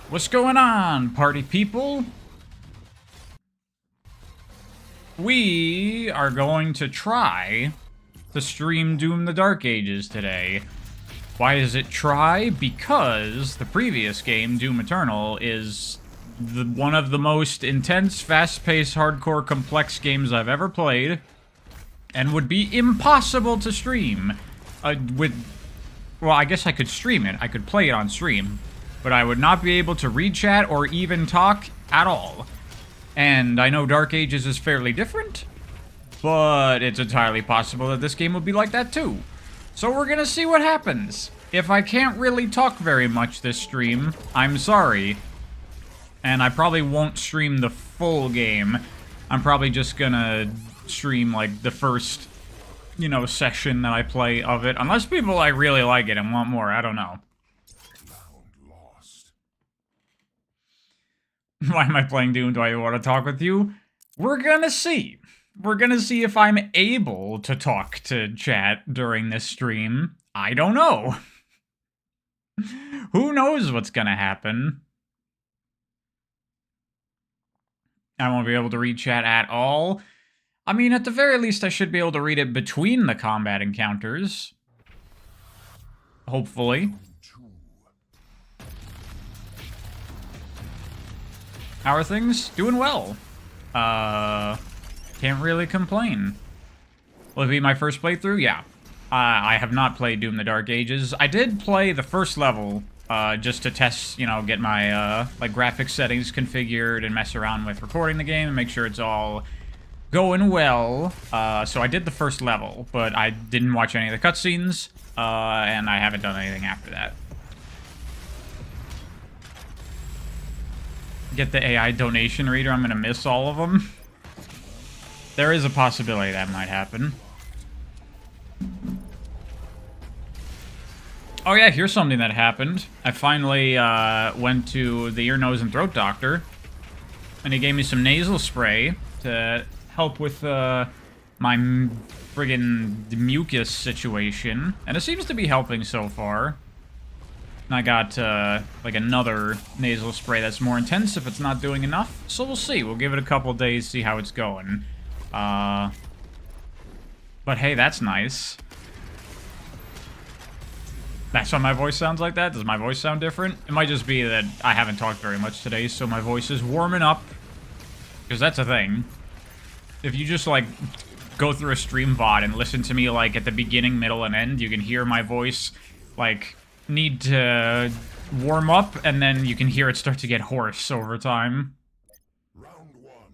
What's going on, party people? We are going to try to stream Doom the Dark Ages today. Why is it try? Because the previous game, Doom Eternal, is one of the most intense, fast-paced, hardcore, complex games I've ever played, and would be impossible to stream well, I guess I could stream it. I could play it on stream, but I would not be able to read chat or even talk at all. And I know Dark Ages is fairly different, but it's entirely possible that this game will be like that too. So we're gonna see what happens. If I can't really talk very much this stream, I'm sorry. And I probably won't stream the full game. I'm probably just gonna stream, like, the first, you know, session that I play of it. Unless people, like, really like it and want more, I don't know. Why am I playing Doom? Do I want to talk with you? We're gonna see. We're gonna see if I'm able to talk to chat during this stream. I don't know. Who knows what's gonna happen? I won't be able to read chat at all. I mean, at the very least, I should be able to read it between the combat encounters. Hopefully. How are things? Doing well. Can't really complain. Will it be my first playthrough? Yeah. I have not played Doom the Dark Ages. I did play the first level, just to test, you know, get my, like, graphics settings configured and mess around with recording the game and make sure it's all going well. So I did the first level, but I didn't watch any of the cutscenes, and I haven't done anything after that. Get the AI donation reader, I'm gonna miss all of them. There is a possibility that might happen. Oh yeah, here's something that happened. I finally went to the ear, nose, and throat doctor, and he gave me some nasal spray to help with my friggin' mucus situation, and it seems to be helping so far. And I got, like, another nasal spray that's more intense if it's not doing enough. So we'll see. We'll give it a couple days, see how it's going. But hey, that's nice. That's why my voice sounds like that? Does my voice sound different? It might just be that I haven't talked very much today, so my voice is warming up. Because that's a thing. If you just, like, go through a stream VOD and listen to me, like, at the beginning, middle, and end, you can hear my voice, like, need to warm up, and then you can hear it start to get hoarse over time. Round one.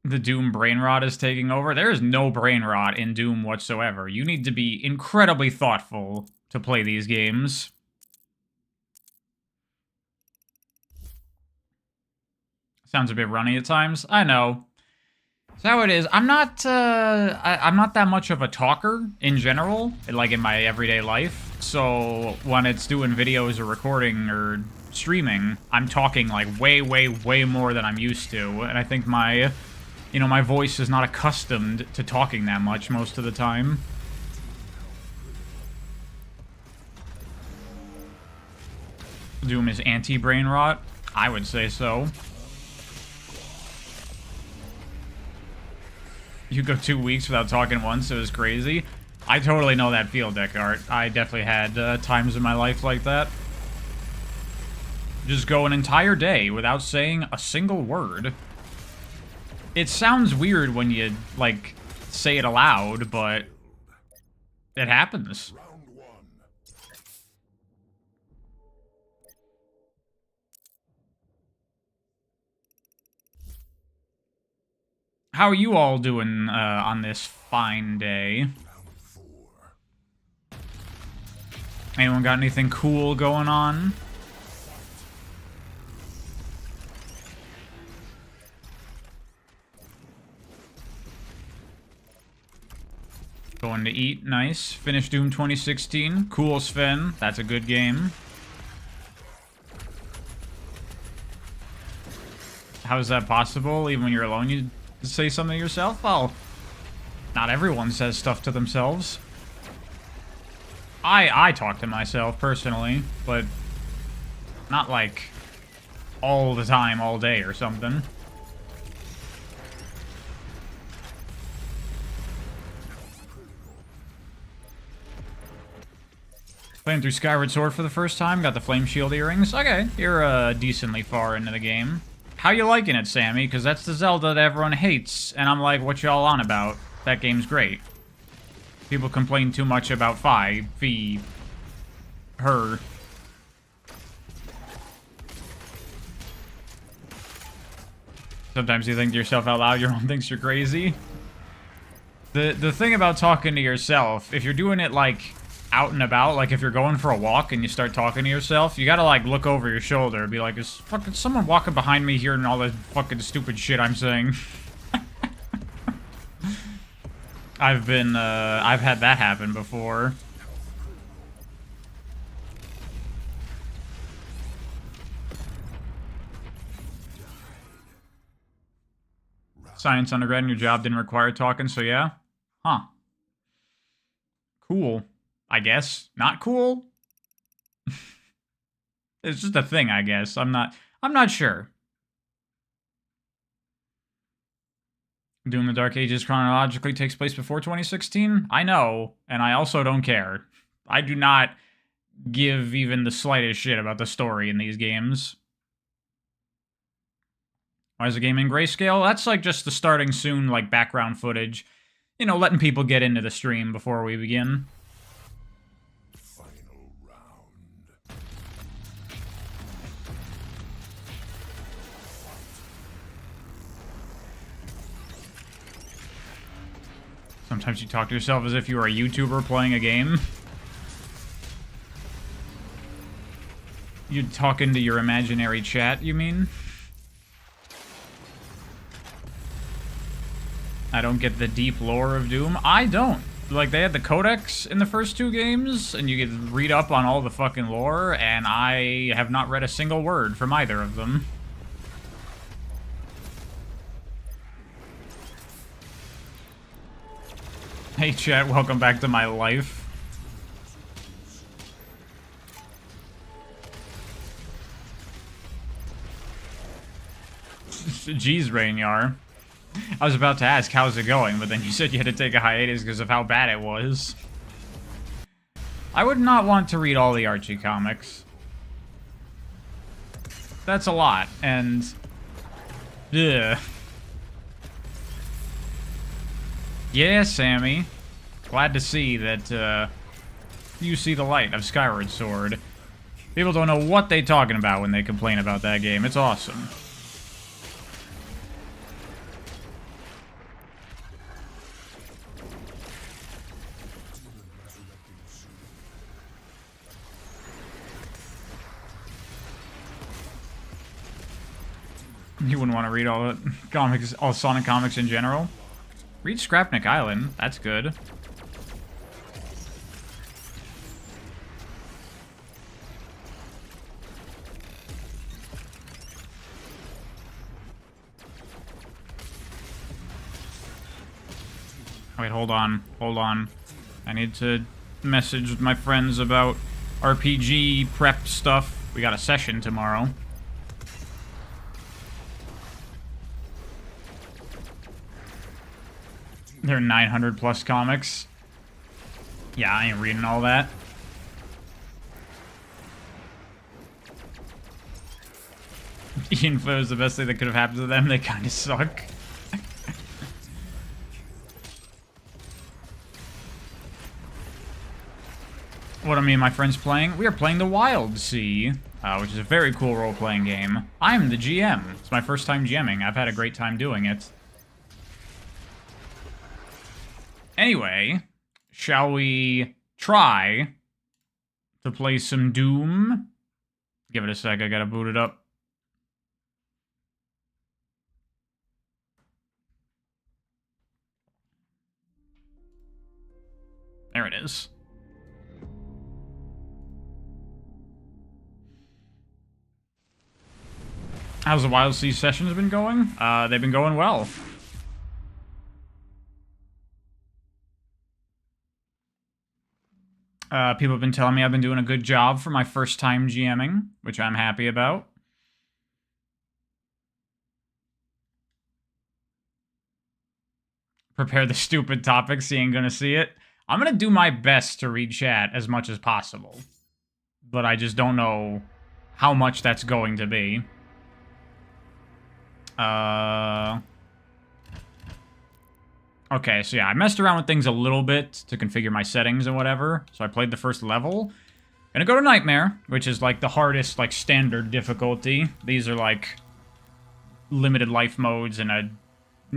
The Doom brain rot is taking over. There is no brain rot in Doom whatsoever. You need to be incredibly thoughtful to play these games. Sounds a bit runny at times. I know. That's how it is. I'm not that much of a talker in general, like in my everyday life. So when it's doing videos or recording or streaming, I'm talking like way, way, way more than I'm used to. And I think my, you know, my voice is not accustomed to talking that much most of the time. Doom is anti-brain rot? I would say so. You go 2 weeks without talking once, it was crazy. I totally know that feel, Descartes. I definitely had times in my life like that. Just go an entire day without saying a single word. It sounds weird when you, like, say it aloud, but it happens. Round one. How are you all doing on this fine day? Round four. Anyone got anything cool going on? Going to eat, nice. Finished Doom 2016. Cool, Sven. That's a good game. How is that possible? Even when you're alone, you say something to yourself? Well, not everyone says stuff to themselves. I talk to myself personally, but not like all the time, all day or something. Playing through Skyward Sword for the first time, got the Flame Shield earrings. Okay, you're decently far into the game. How you liking it, Sammy? Because that's the Zelda that everyone hates, and I'm like, what y'all on about? That game's great. People complain too much about her. Sometimes you think to yourself out loud, your own thinks you're crazy. The thing about talking to yourself, if you're doing it, like, out and about, like if you're going for a walk and you start talking to yourself, you gotta like look over your shoulder and be like, is fucking someone walking behind me hearing all the fucking stupid shit I'm saying? I've had that happen before. Science undergrad and your job didn't require talking, so yeah? Huh. Cool. I guess. Not cool? It's just a thing, I guess. I'm not sure. Doom the Dark Ages chronologically takes place before 2016? I know, and I also don't care. I do not give even the slightest shit about the story in these games. Why is the game in grayscale? That's like just the starting soon, like, background footage. You know, letting people get into the stream before we begin. Sometimes you talk to yourself as if you were a YouTuber playing a game. You talk into your imaginary chat, you mean? I don't get the deep lore of Doom. I don't. Like, they had the codex in the first two games, and you could read up on all the fucking lore, and I have not read a single word from either of them. Hey chat, welcome back to my life. Jeez, Rainyar. I was about to ask, how's it going? But then you said you had to take a hiatus because of how bad it was. I would not want to read all the Archie comics. That's a lot, and... ugh. Yeah, Sammy. Glad to see that, you see the light of Skyward Sword. People don't know what they're talking about when they complain about that game. It's awesome. You wouldn't want to read all the comics, all Sonic comics in general? Read Scrapnik Island. That's good. Wait, hold on. Hold on. I need to message with my friends about RPG prep stuff. We got a session tomorrow. There are 900 plus comics. Yeah, I ain't reading all that. Ian Flo is the best thing that could have happened to them. They kind of suck. What are me and my friends playing? We are playing the Wildsea, which is a very cool role-playing game. I'm the GM. It's my first time GMing. I've had a great time doing it. Anyway, shall we try to play some Doom? Give it a sec, I gotta boot it up. There it is. How's the Wildsea sessions been going? They've been going well. People have been telling me I've been doing a good job for my first time GMing, which I'm happy about. Prepare the stupid topics, you ain't gonna see it. I'm gonna do my best to read chat as much as possible. But I just don't know how much that's going to be. Okay, so yeah, I messed around with things a little bit to configure my settings and whatever. So I played the first level. Gonna go to Nightmare, which is like the hardest, like standard difficulty. These are like limited life modes and a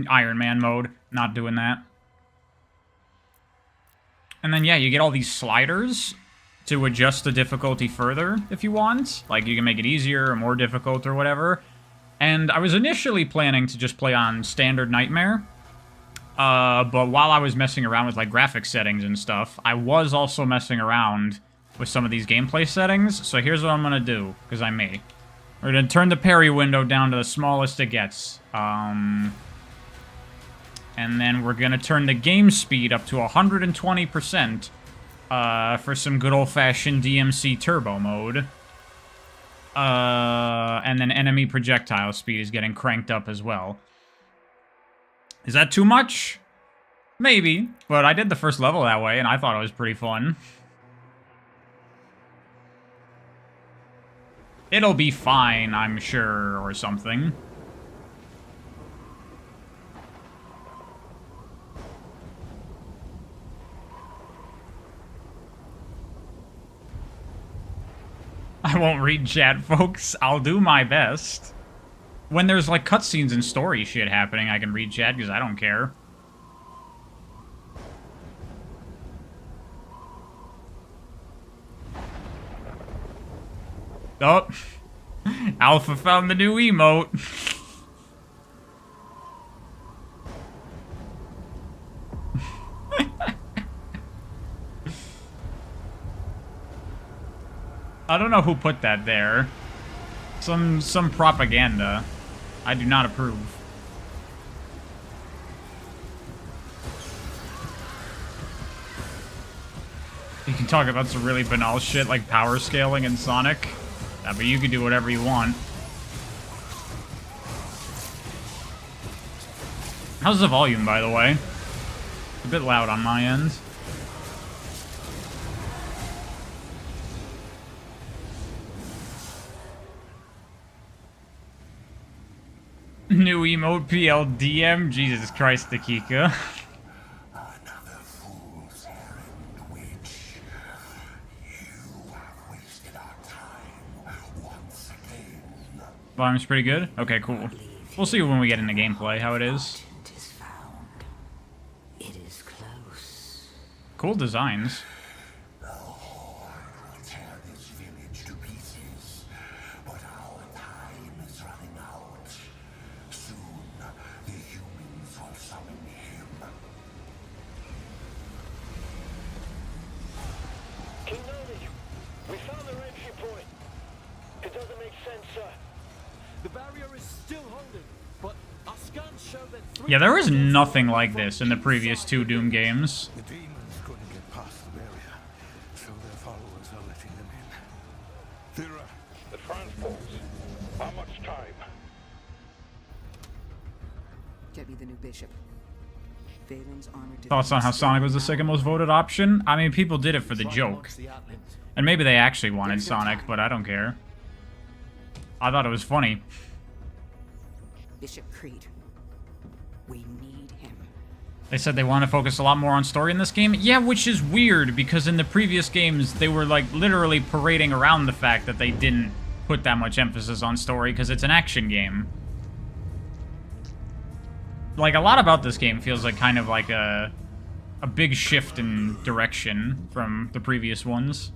Iron Man mode. Not doing that. And then yeah, you get all these sliders to adjust the difficulty further if you want. Like you can make it easier or more difficult or whatever. And I was initially planning to just play on standard Nightmare. But while I was messing around with like graphics settings and stuff, I was also messing around with some of these gameplay settings. So here's what I'm gonna do, because I'm me. We're gonna turn the parry window down to the smallest it gets. And then we're gonna turn the game speed up to 120% for some good old-fashioned DMC turbo mode. And then enemy projectile speed is getting cranked up as well. Is that too much? Maybe, but I did the first level that way, and I thought it was pretty fun. It'll be fine, I'm sure, or something. I won't read chat, folks. I'll do my best. When there's, like, cutscenes and story shit happening, I can read chat, because I don't care. Oh. Alpha found the new emote. I don't know who put that there. Some propaganda. I do not approve. You can talk about some really banal shit like power scaling in Sonic. Yeah, but you can do whatever you want. How's the volume, by the way? It's a bit loud on my end. New emote PLDM? Jesus Christ, Akika. Another fool's errand, witch. You have wasted our time once again. Volume's pretty good? Okay, cool. We'll see when we get into gameplay how it is. It is found. It is close. Cool designs. The Horde will tear this village to pieces, but our time is running out. Soon, the humans will summon him. King Noni, we found their entry point. It doesn't make sense, sir. The barrier is still holding, but our scans show that Yeah, there was nothing like this in the previous two Doom games. The demons couldn't get past the barrier, so their followers are letting them in. Thera, The transports. How much time? Get me the new bishop. Valen's armored Thoughts on how Sonic was the second most voted option? I mean, people did it for the joke. And maybe they actually wanted Sonic, but I don't care. I thought it was funny. Bishop Creed. We need him. They said they want to focus a lot more on story in this game. Yeah, which is weird, because in the previous games, they were, like, literally parading around the fact that they didn't put that much emphasis on story, because it's an action game. Like, a lot about this game feels like kind of like a big shift in direction from the previous ones.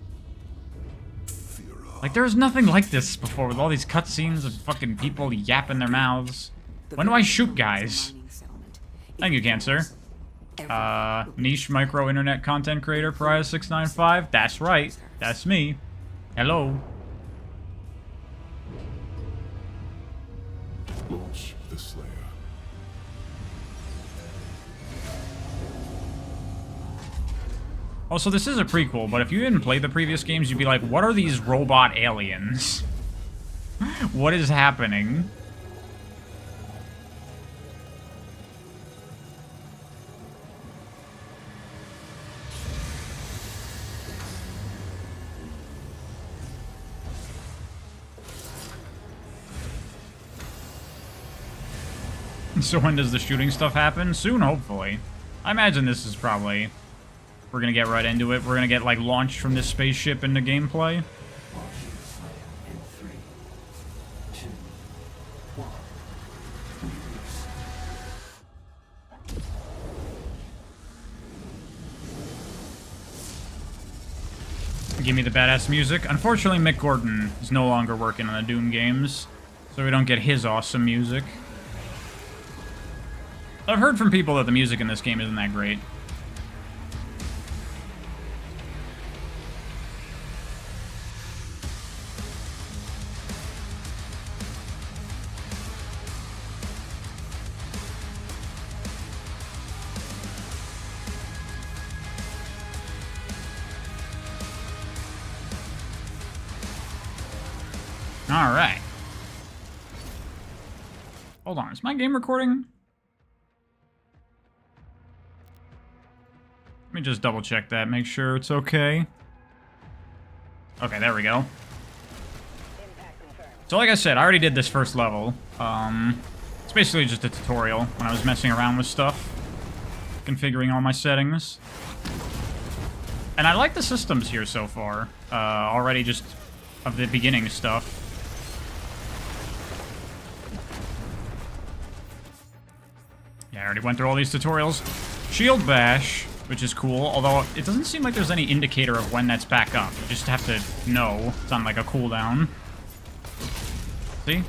Like, there was nothing like this before, with all these cutscenes of fucking people yapping their mouths. When do I shoot guys? Thank you, Cancer. Niche micro internet content creator, Pariah695. That's right. That's me. Hello. Launch the Slayer. Also, this is a prequel, but if you didn't play the previous games, you'd be like, what are these robot aliens? What is happening? So when does the shooting stuff happen? Soon, hopefully. I imagine this is probably... We're gonna get right into it. We're gonna get, like, launched from this spaceship into gameplay. In 3, 2, 1. Give me the badass music. Unfortunately, Mick Gordon is no longer working on the Doom games, so we don't get his awesome music. I've heard from people that the music in this game isn't that great. Alright. Hold on, is my game recording? Let me just double check that, make sure it's okay. Okay, there we go. So like I said, I already did this first level. It's basically just a tutorial when I was messing around with stuff. Configuring all my settings. And I like the systems here so far. Already just of the beginning stuff. Yeah, I already went through all these tutorials. Shield bash, which is cool, although it doesn't seem like there's any indicator of when that's back up. You just have to know. It's on like a cooldown. See?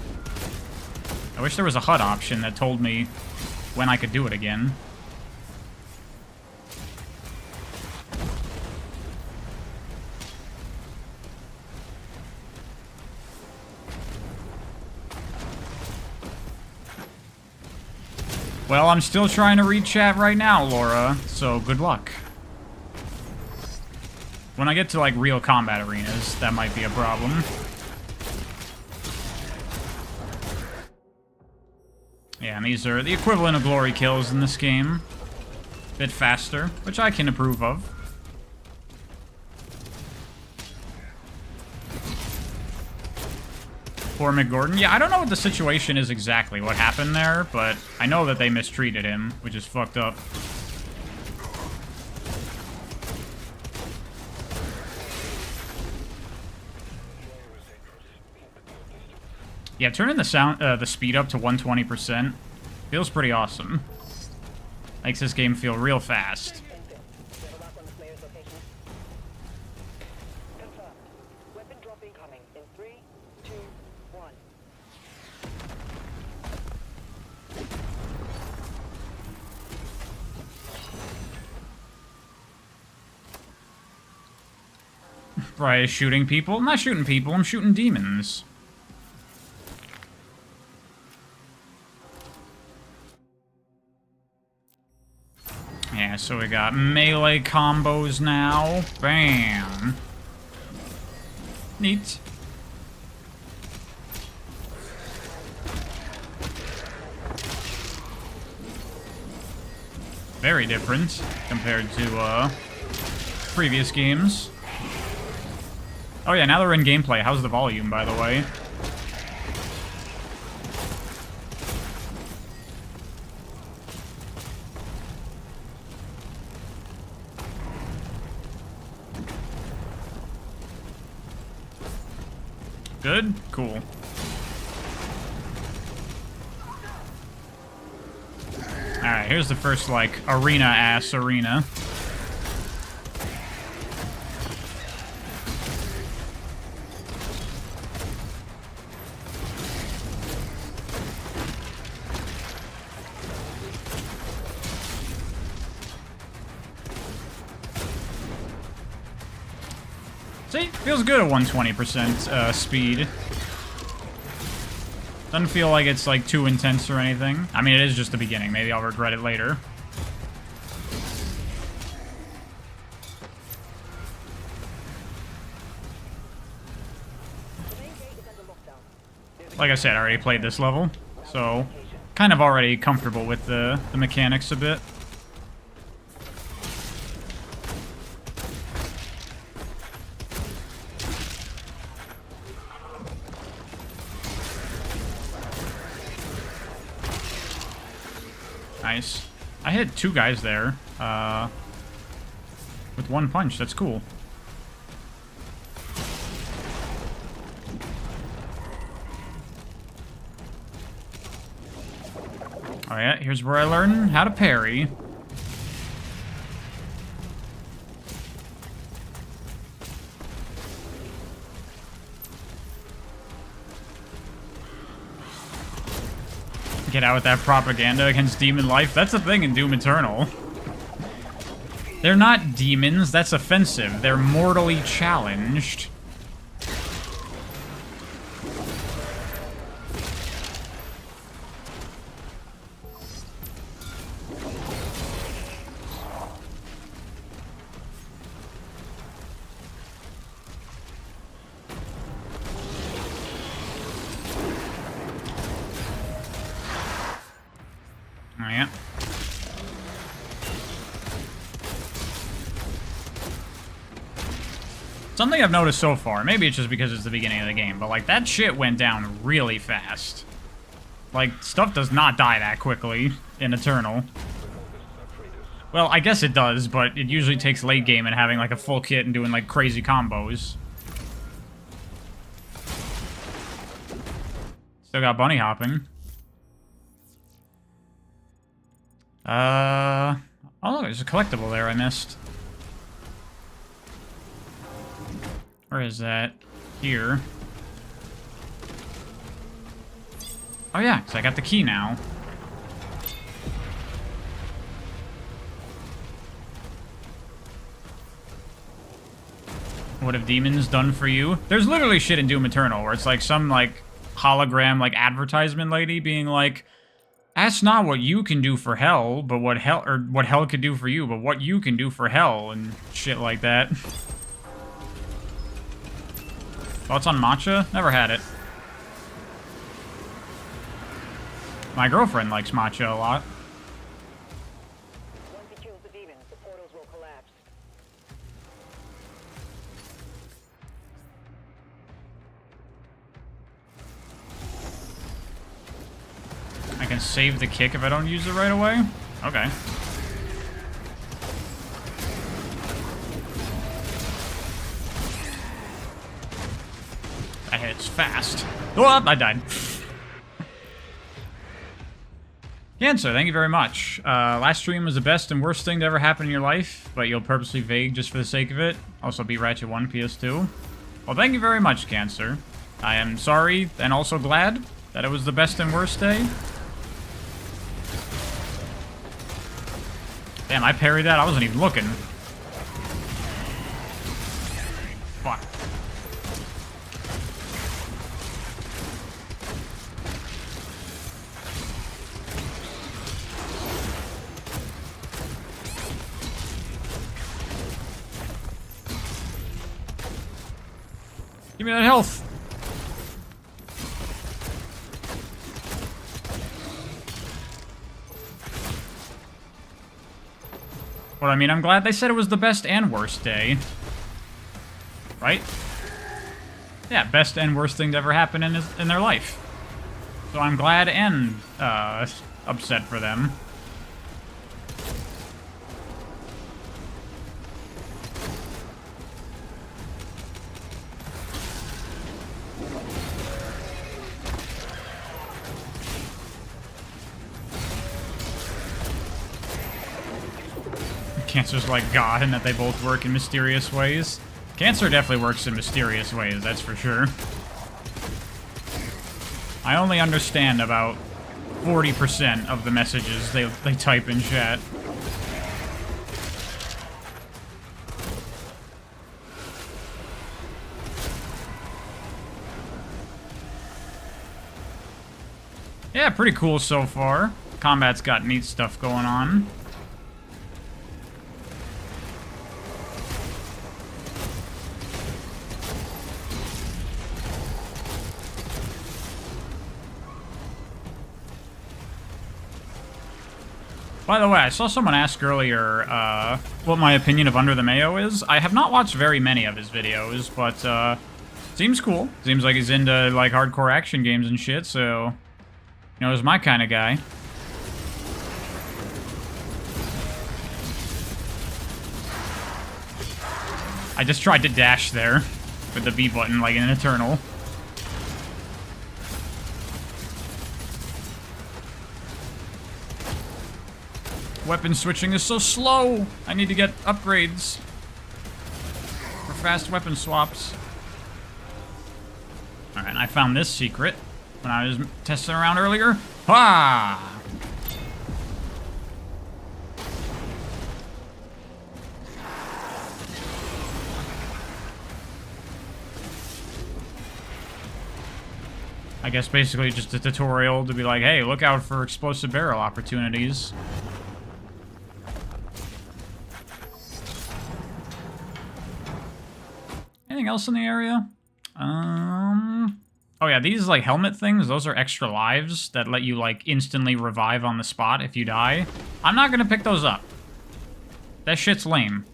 I wish there was a HUD option that told me when I could do it again. Well, I'm still trying to read chat right now, Laura, so good luck. When I get to, like, real combat arenas, that might be a problem. Yeah, and these are the equivalent of glory kills in this game. Bit faster, which I can approve of. Poor Mick Gordon. Yeah, I don't know what the situation is exactly, what happened there, but I know that they mistreated him, which is fucked up. Yeah, turning the speed up to 120% feels pretty awesome. Makes this game feel real fast. Right, shooting people? I'm not shooting people, I'm shooting demons. Yeah, so we got melee combos now. Bam. Neat. Very different compared to previous games. Oh yeah, now that we're in gameplay, how's the volume, by the way? Good? Cool. Alright, here's the first, like, arena-ass arena. See? Feels good at 120% speed. Doesn't feel like it's, like, too intense or anything. I mean, it is just the beginning. Maybe I'll regret it later. like I said, I already played this level, so kind of already comfortable with the mechanics a bit. Nice. I hit 2 guys there with 1 punch. That's cool. Oh yeah, here's where I learn how to parry. Get out with that propaganda against demon life. That's the thing in Doom Eternal. They're not demons, that's offensive. They're mortally challenged. Oh, yeah. Something I've noticed so far, maybe it's just because it's the beginning of the game, but like that shit went down really fast. Like, stuff does not die that quickly in Eternal. Well, I guess it does, but it usually takes late game and having like a full kit and doing like crazy combos. Still got bunny hopping. Oh look, there's a collectible there I missed. Where is that? Here. Oh yeah, because I got the key now. What have demons done for you? There's literally shit in Doom Eternal where it's like some like hologram like advertisement lady being like, ask not what you can do for hell, but what hell could do for you, but what you can do for hell and shit like that. Thoughts on matcha? Never had it. My girlfriend likes matcha a lot. Once he kills the demons, the portals will collapse. I can save the kick if I don't use it right away? Okay. That hits fast. Oh, I died. Cancer, thank you very much. Last stream was the best and worst thing to ever happen in your life, but you'll purposely vague just for the sake of it. Also beat Ratchet 1 PS2. Well, thank you very much, Cancer. I am sorry and also glad that it was the best and worst day. Damn, I parried that. I wasn't even looking. Fuck. Give me that health. Well, I mean, I'm glad they said it was the best and worst day. Right? Yeah, best and worst thing to ever happen in their life. So I'm glad and upset for them. Cancer's like God in that they both work in mysterious ways. Cancer definitely works in mysterious ways, that's for sure. I only understand about 40% of the messages they type in chat. Yeah, pretty cool so far. Combat's got neat stuff going on. By the way, I saw someone ask earlier what my opinion of Under the Mayo is. I have not watched very many of his videos, but seems cool. Seems like he's into like hardcore action games and shit, so you know, he's my kind of guy. I just tried to dash there with the B button like an Eternal. Weapon switching is so slow. I need to get upgrades for fast weapon swaps. Alright, and I found this secret when I was testing around earlier. Ha! I guess basically just a tutorial to be like, hey, look out for explosive barrel opportunities. Anything else in the area? Oh yeah, these like helmet things, those are extra lives that let you like instantly revive on the spot if you die. I'm not gonna pick those up. That shit's lame.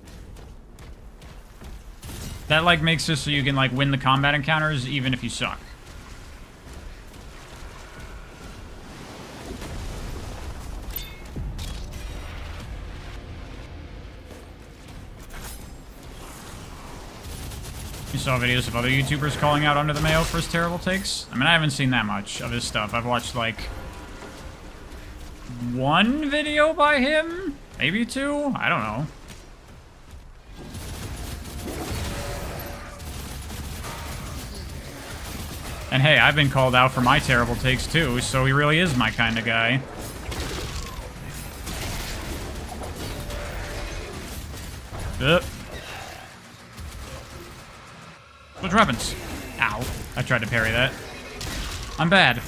That like makes it so you can like win the combat encounters even if you suck. You saw videos of other YouTubers calling out Under the Mayo for his terrible takes? I mean, I haven't seen that much of his stuff. I've watched, like, one video by him? Maybe two? I don't know. And hey, I've been called out for my terrible takes too, so he really is my kind of guy. Switch weapons. Ow. I tried to parry that. I'm bad.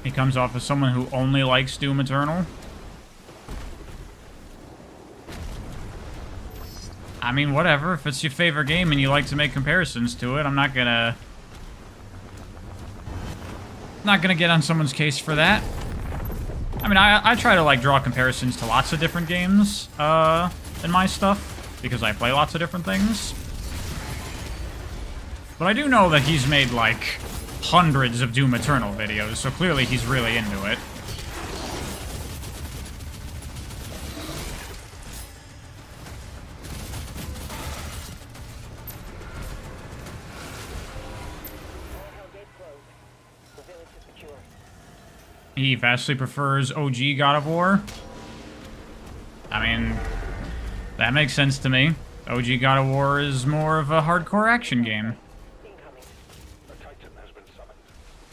He comes off as someone who only likes Doom Eternal. I mean, whatever. If it's your favorite game and you like to make comparisons to it, I'm not gonna get on someone's case for that. I mean, I try to, like, draw comparisons to lots of different games, in my stuff, because I play lots of different things. But I do know that he's made, like, hundreds of Doom Eternal videos, so clearly he's really into it. He vastly prefers OG God of War. I mean, that makes sense to me. OG God of War is more of a hardcore action game.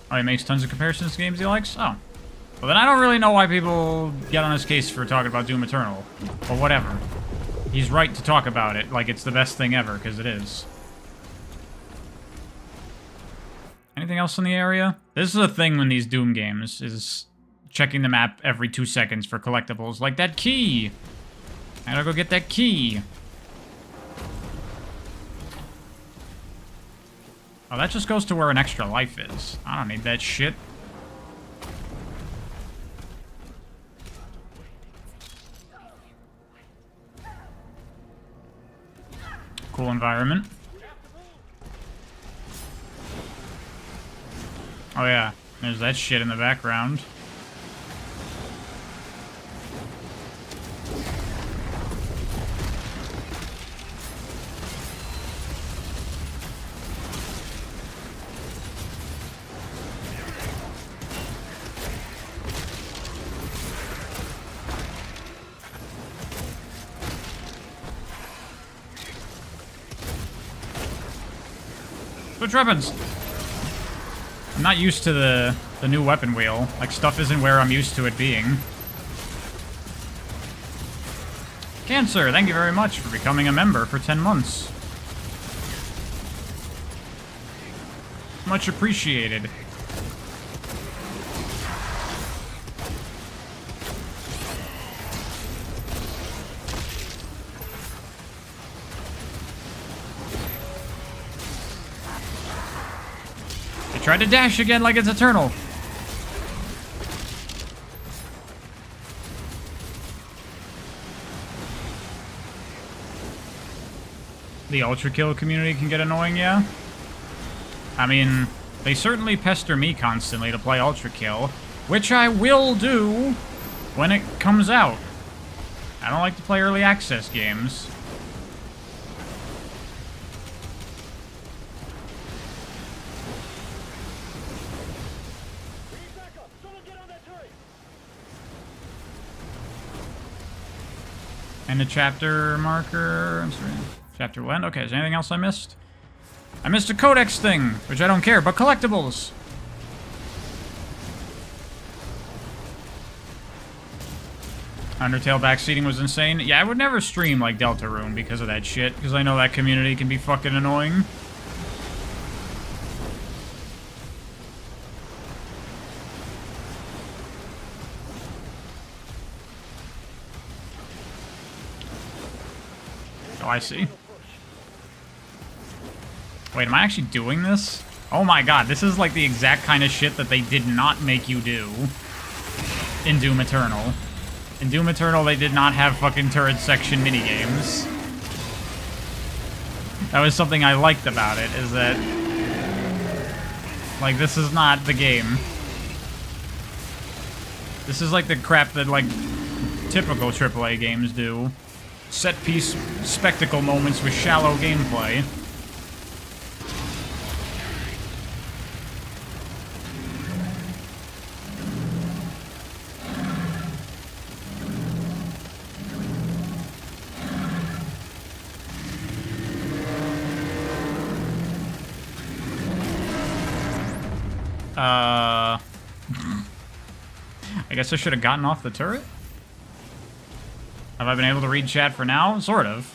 Oh, he makes tons of comparisons to games he likes? Oh. Well, then I don't really know why people get on his case for talking about Doom Eternal. But whatever. He's right to talk about it like it's the best thing ever, because it is. Anything else in the area? This is a thing in these Doom games, is checking the map every 2 seconds for collectibles. Like that key! I gotta go get that key. Oh, that just goes to where an extra life is. I don't need that shit. Cool environment. Oh yeah, there's that shit in the background. Switch weapons! I'm not used to the new weapon wheel. Like, stuff isn't where I'm used to it being. Cancer, thank you very much for becoming a member for 10 months. Much appreciated. Tried to dash again like it's eternal. The Ultra Kill community can get annoying, yeah? I mean, they certainly pester me constantly to play Ultra Kill, which I will do when it comes out. I don't like to play early access games. We need backup. Someone get on that turret. And a chapter marker. I'm sorry. Chapter 1. Okay, is there anything else I missed? I missed a codex thing, which I don't care, but collectibles. Undertale backseating was insane. Yeah, I would never stream like Deltarune because of that shit, because I know that community can be fucking annoying. Oh, I see. Wait, am I actually doing this? Oh my god, this is like the exact kind of shit that they did not make you do in Doom Eternal. In Doom Eternal, they did not have fucking turret section minigames. That was something I liked about it, is that... like, this is not the game. This is like the crap that, like, typical AAA games do. Set-piece spectacle moments with shallow gameplay. I guess I should have gotten off the turret? Have I been able to read chat for now? Sort of.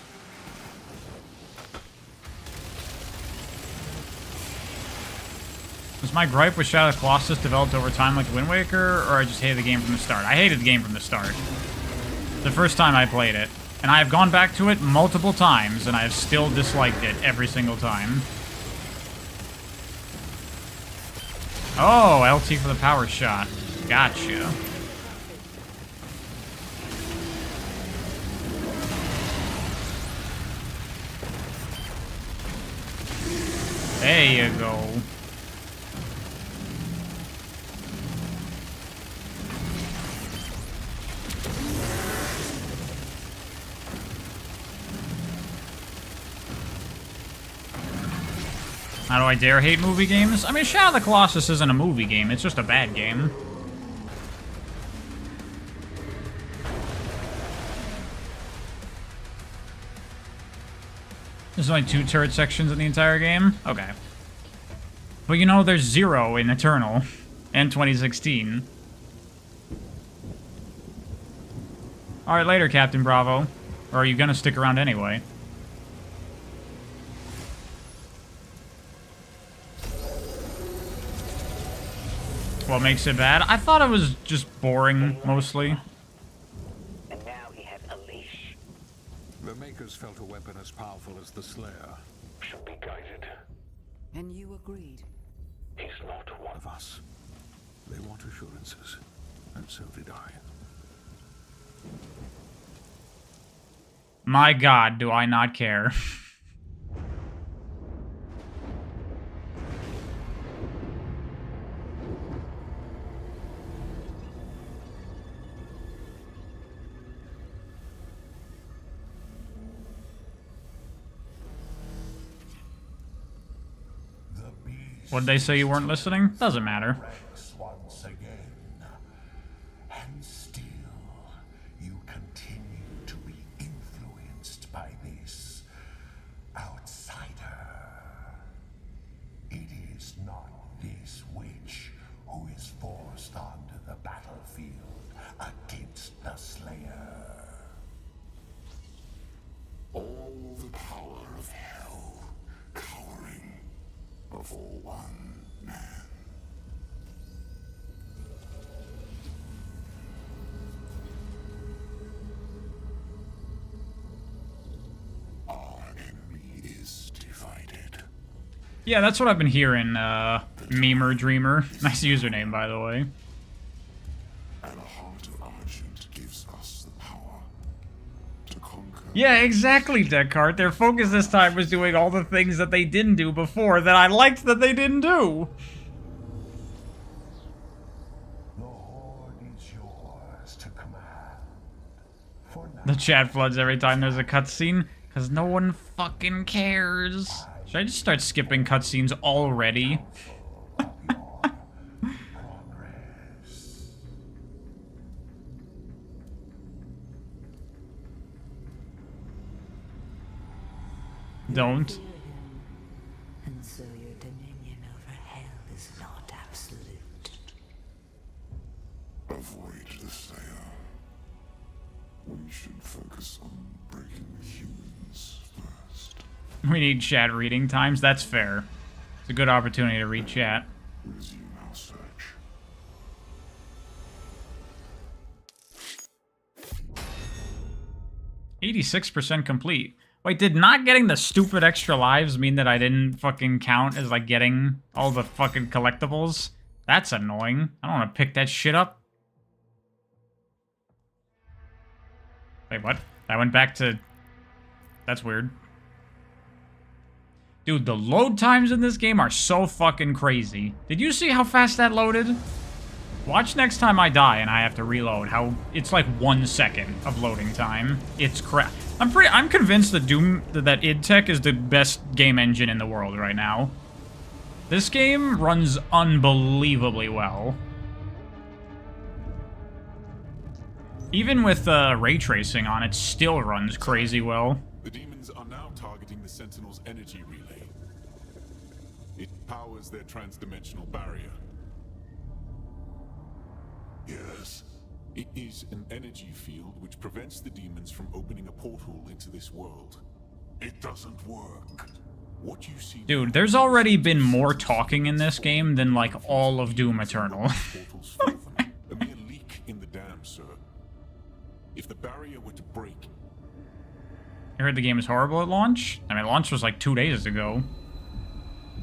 Was my gripe with Shadow of the Colossus developed over time like Wind Waker, or I just hated the game from the start? I hated the game from the start. The first time I played it. And I have gone back to it multiple times, and I have still disliked it every single time. Oh, LT for the power shot. Gotcha. There you go. How do I dare hate movie games? I mean, Shadow of the Colossus isn't a movie game, it's just a bad game. There's only 2 turret sections in the entire game? Okay. But you know, there's 0 in Eternal and 2016. Alright, later, Captain Bravo. Or are you gonna stick around anyway? What makes it bad? I thought it was just boring, mostly. And now he has a leash. The Makers felt a weapon as powerful as the Slayer. Should be guided. And you agreed. He's not one Of us. They want assurances. And so did I. My god, do I not care. What'd they say you weren't listening? Doesn't matter. Rex once again. And still, you continue to be influenced by this outsider. It is not this witch who is forced onto the battlefield against the Slayer. All the power of hell cowering before one man. Our enemy is divided. Yeah, that's what I've been hearing. The Memer Dreamer. Nice username, by the way. And the heart of Argent gives us the power to conquer. Yeah, exactly, Descartes. Their focus this time was doing all the things that they didn't do before that I liked that they didn't do. The Horde is yours to command. For now, The chat floods every time there's a cutscene, because no one fucking cares. Should I just start skipping cutscenes already? progress. Don't. And so your dominion over hell is not absolute. Avoid the Slayer. We should focus on breaking the humans first. We need chat reading times. That's fair. It's a good opportunity to read chat. Resume our search. 86% complete. Wait, did not getting the stupid extra lives mean that I didn't fucking count as, like, getting all the fucking collectibles? That's annoying. I don't want to pick that shit up. Wait, what? I went back to... That's weird. Dude, the load times in this game are so fucking crazy. Did you see how fast that loaded? Watch next time I die and I have to reload. How it's like 1 second of loading time. It's crap. I'm convinced that that id Tech is the best game engine in the world right now. This game runs unbelievably well. Even with ray tracing on, it still runs crazy well. The demons are now targeting the Sentinel's energy relay. It powers their transdimensional barrier. Yes. It is an energy field which prevents the demons from opening a portal into this world. It doesn't work. What you see... Dude, there's already been more talking in this game than, like, all of Doom Eternal. portals for them. A mere leak in the dam, sir. If the barrier were to break... I heard the game is horrible at launch. I mean, launch was like 2 days ago.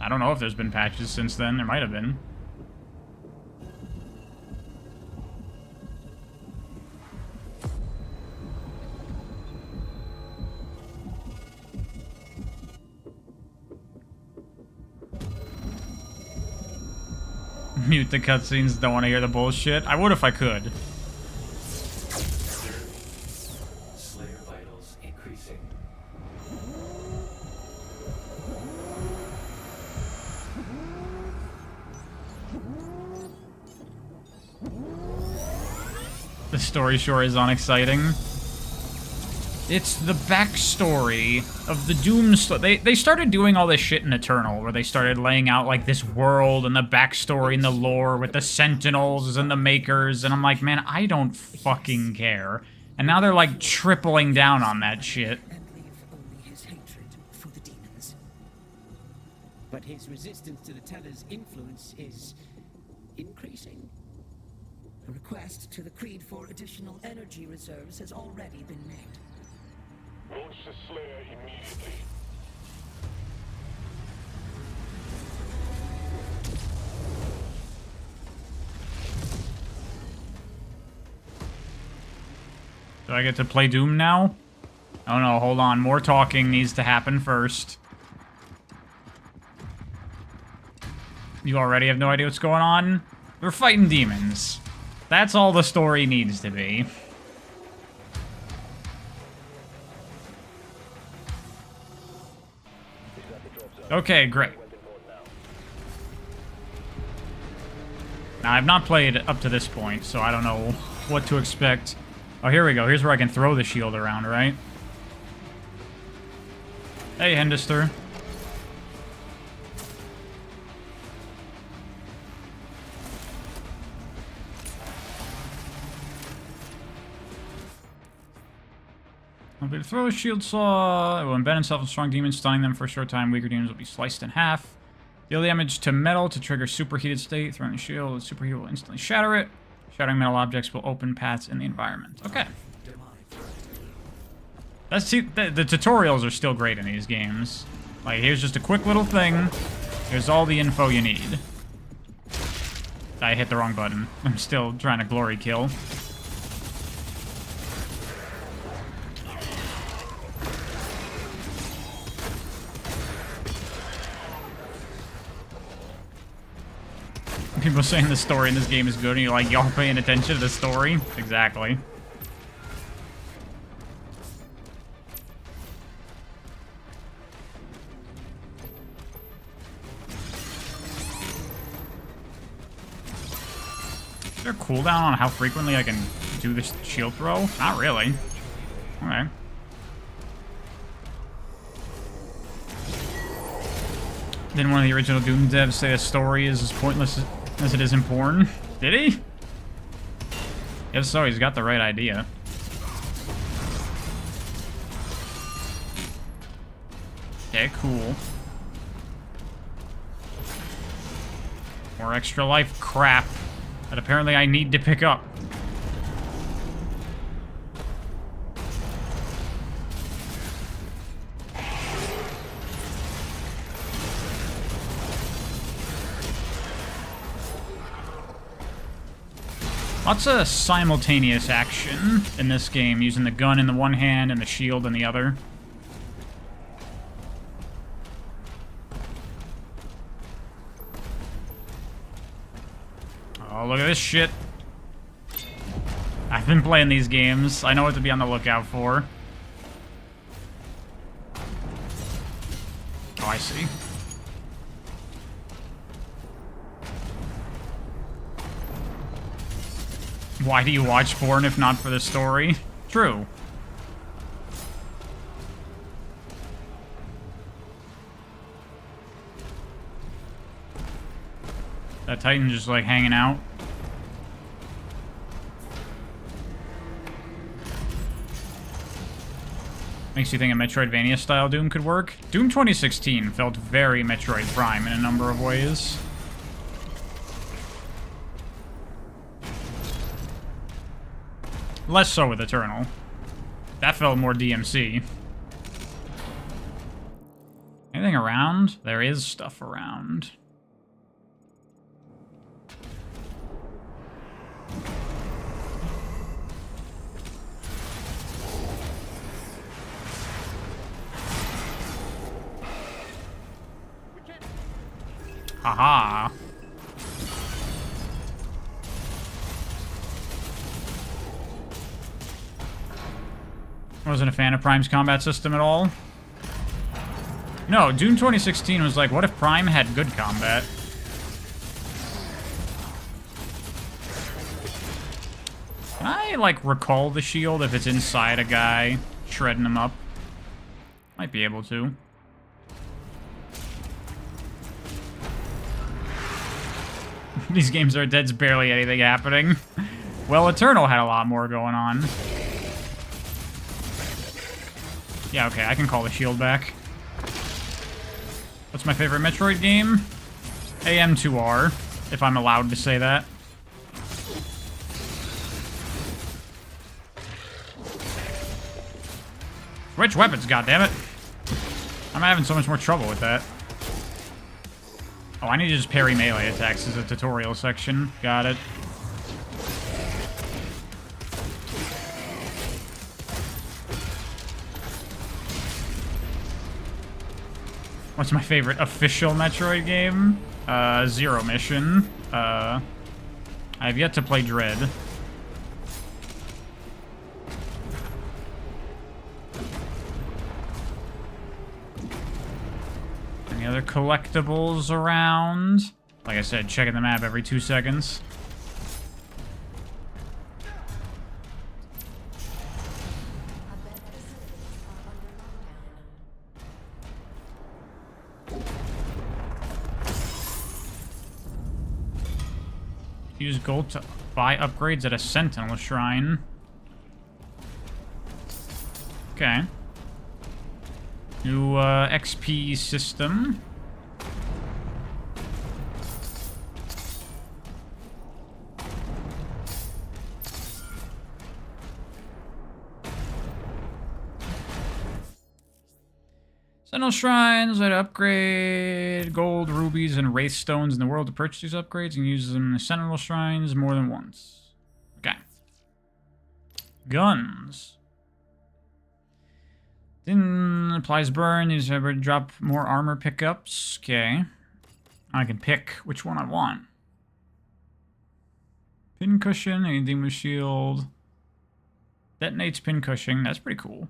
I don't know if there's been patches since then. There might have been. Mute the cutscenes, don't want to hear the bullshit. I would if I could. Slayer vitals increasing. The story sure is unexciting. It's the backstory of the Doom... They started doing all this shit in Eternal, where they started laying out, like, this world and the backstory and the lore with the Sentinels and the Makers, and I'm like, man, I don't fucking care. And now they're, like, tripling down on that shit. And leave only his hatred for the demons. But his resistance to the Teller's influence is increasing. A request to the Creed for additional energy reserves has already been made. Launch the Slayer immediately. Do I get to play Doom now? Oh no, hold on. More talking needs to happen first. You already have no idea what's going on? We're fighting demons. That's all the story needs to be. Okay, great. Now, I've not played up to this point, so I don't know what to expect. Oh, here we go. Here's where I can throw the shield around, right? Hey, Hendister. Ability to throw a shield saw. It will embed itself in strong demons, stunning them for a short time. Weaker demons will be sliced in half. Deal damage to metal to trigger superheated state. Throwing a shield, the superheat will instantly shatter it. Shattering metal objects will open paths in the environment. Okay. Let's see. The tutorials are still great in these games. Like, here's just a quick little thing. Here's all the info you need. I hit the wrong button. I'm still trying to glory kill. People saying the story in this game is good, and you're like, y'all paying attention to the story? Exactly. Is there a cooldown on how frequently I can do this shield throw? Not really. Okay. Didn't one of the original Doom devs say a story is as pointless as it is in porn? Did he? If so, he's got the right idea. Okay, cool. More extra life crap that apparently I need to pick up. Lots of simultaneous action in this game, using the gun in the one hand and the shield in the other. Oh, look at this shit. I've been playing these games. I know what to be on the lookout for. Oh, I see. Why do you watch porn if not for the story? True. That Titan just like hanging out. Makes you think a Metroidvania style Doom could work. Doom 2016 felt very Metroid Prime in a number of ways. Less so with Eternal. That felt more DMC. Anything around? There is stuff around. Haha. I wasn't a fan of Prime's combat system at all. No, Doom 2016 was like, what if Prime had good combat? Can I, like, recall the shield if it's inside a guy, shredding him up? Might be able to. These games are dead's barely anything happening. Well, Eternal had a lot more going on. Yeah, okay, I can call the shield back. What's my favorite Metroid game? AM2R, if I'm allowed to say that. Switch weapons, goddammit. I'm having so much more trouble with that. Oh, I need to just parry melee attacks as a tutorial section. Got it. What's my favorite official Metroid game? Zero Mission. I have yet to play Dread. Any other collectibles around? Like I said, checking the map every 2 seconds. Use gold to buy upgrades at a Sentinel Shrine. Okay. New XP system. Sentinel Shrines, I upgrade gold, rubies, and wraith stones in the world to purchase these upgrades and use them in the Sentinel Shrines more than once. Okay. Guns. Then applies burn, these drop more armor pickups. Okay. I can pick which one I want. Pin cushion, anything with shield. Detonates pin cushion, that's pretty cool.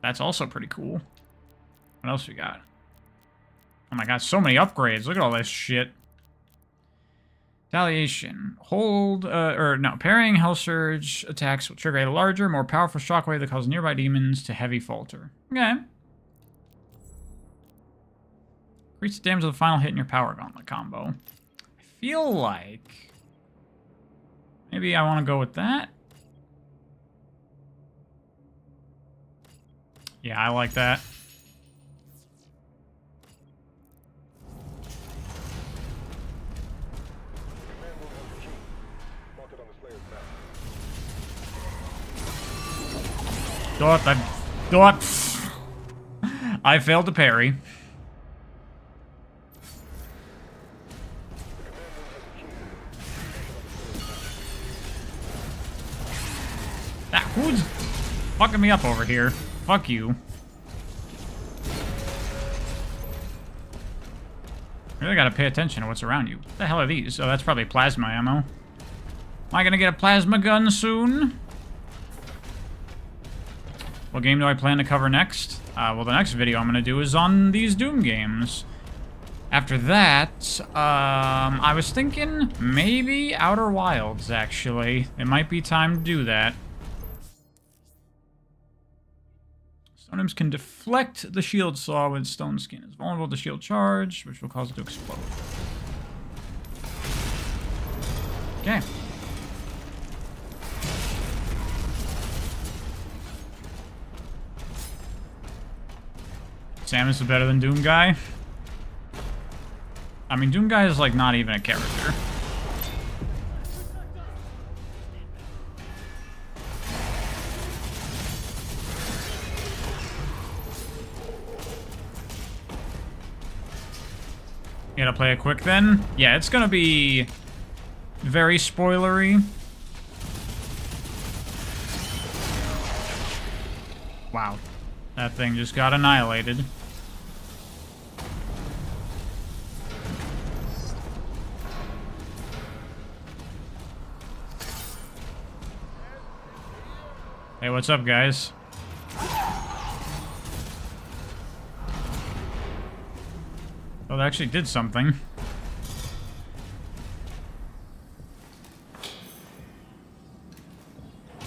That's also pretty cool. What else we got? Oh my god, so many upgrades. Look at all this shit. Retaliation. Parrying Hell Surge attacks will trigger a larger, more powerful shockwave that causes nearby demons to heavy falter. Okay. Increase the damage of the final hit in your Power Gauntlet combo. I feel like maybe I want to go with that. Yeah, I like that. I failed to parry. Who's fucking me up over here? Fuck you. Really gotta pay attention to what's around you. What the hell are these? Oh, that's probably plasma ammo. Am I gonna get a plasma gun soon? What game do I plan to cover next? Well, the next video I'm gonna do is on these Doom games. After that, I was thinking maybe Outer Wilds, actually. It might be time to do that. Stone Imps can deflect the shield saw with stone skin. It's vulnerable to shield charge, which will cause it to explode. Okay. Samus is better than Doom Guy. I mean, Doom Guy is like not even a character. You gotta play it quick then? Yeah, it's gonna be very spoilery. Wow. That thing just got annihilated. Hey, what's up, guys? Oh, that actually did something.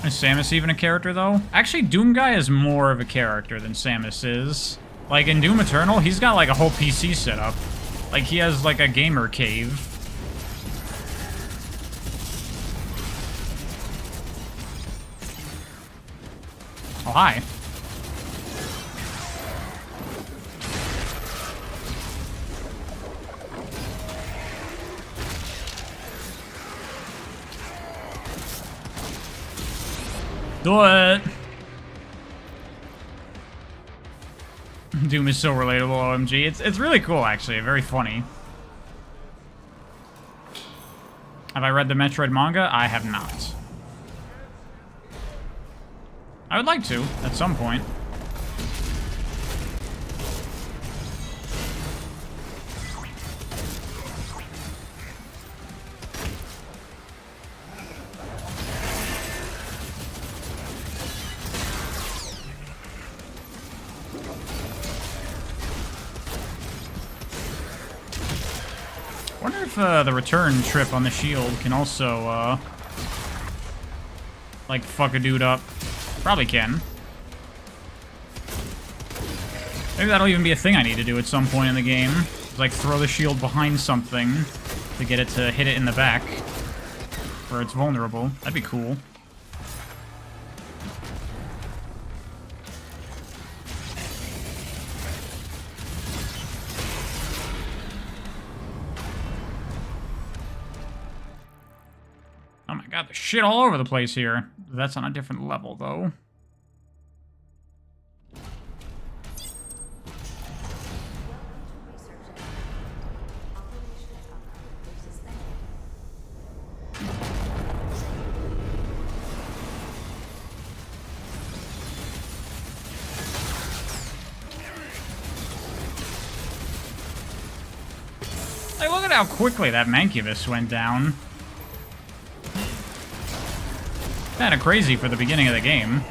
Is Samus even a character, though? Actually, Doom Guy is more of a character than Samus is. Like, in Doom Eternal, he's got, like, a whole PC setup. Like, he has, like, a gamer cave. Oh, hi. Do it! Doom is so relatable, OMG. It's really cool, actually. Very funny. Have I read the Metroid manga? I have not. I would like to, at some point. I wonder if the return trip on the shield can also, like, fuck a dude up. Probably can. Maybe that'll even be a thing I need to do at some point in the game. Like, throw the shield behind something to get it to hit it in the back, where it's vulnerable. That'd be cool. Oh my god, there's shit all over the place here. That's on a different level, though. at how quickly that Mancubus went down. Kinda crazy for the beginning of the game.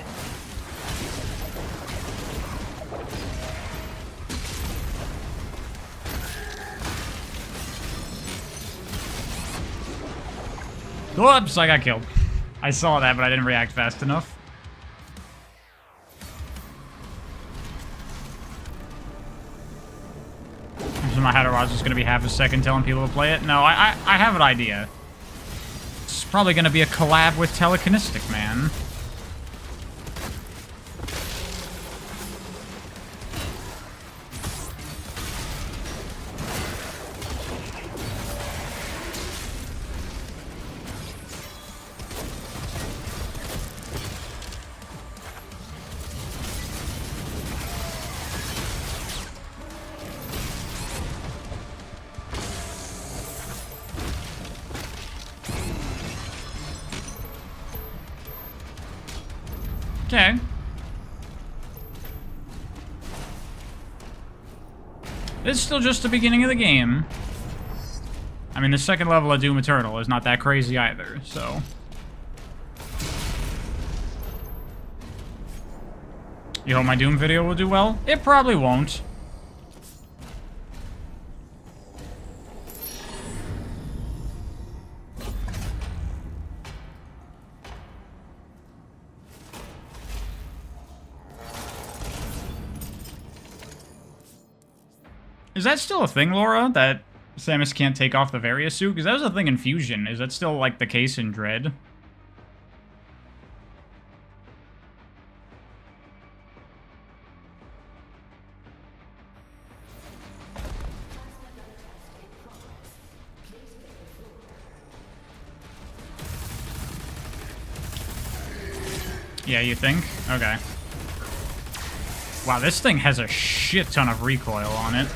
Whoops, I got killed. I saw that, but I didn't react fast enough. So my Hatterwatch is going to be half a second telling people to play it. No, I have an idea. It's probably going to be a collab with Telekinetic Man. Okay. It's still just the beginning of the game. I mean, the second level of Doom Eternal is not that crazy either, so... You hope my Doom video will do well? It probably won't. Is that still a thing, Laura, that Samus can't take off the Varia suit? Because that was a thing in Fusion. Is that still, like, the case in Dread? Yeah, you think? Okay. Wow, this thing has a shit ton of recoil on it.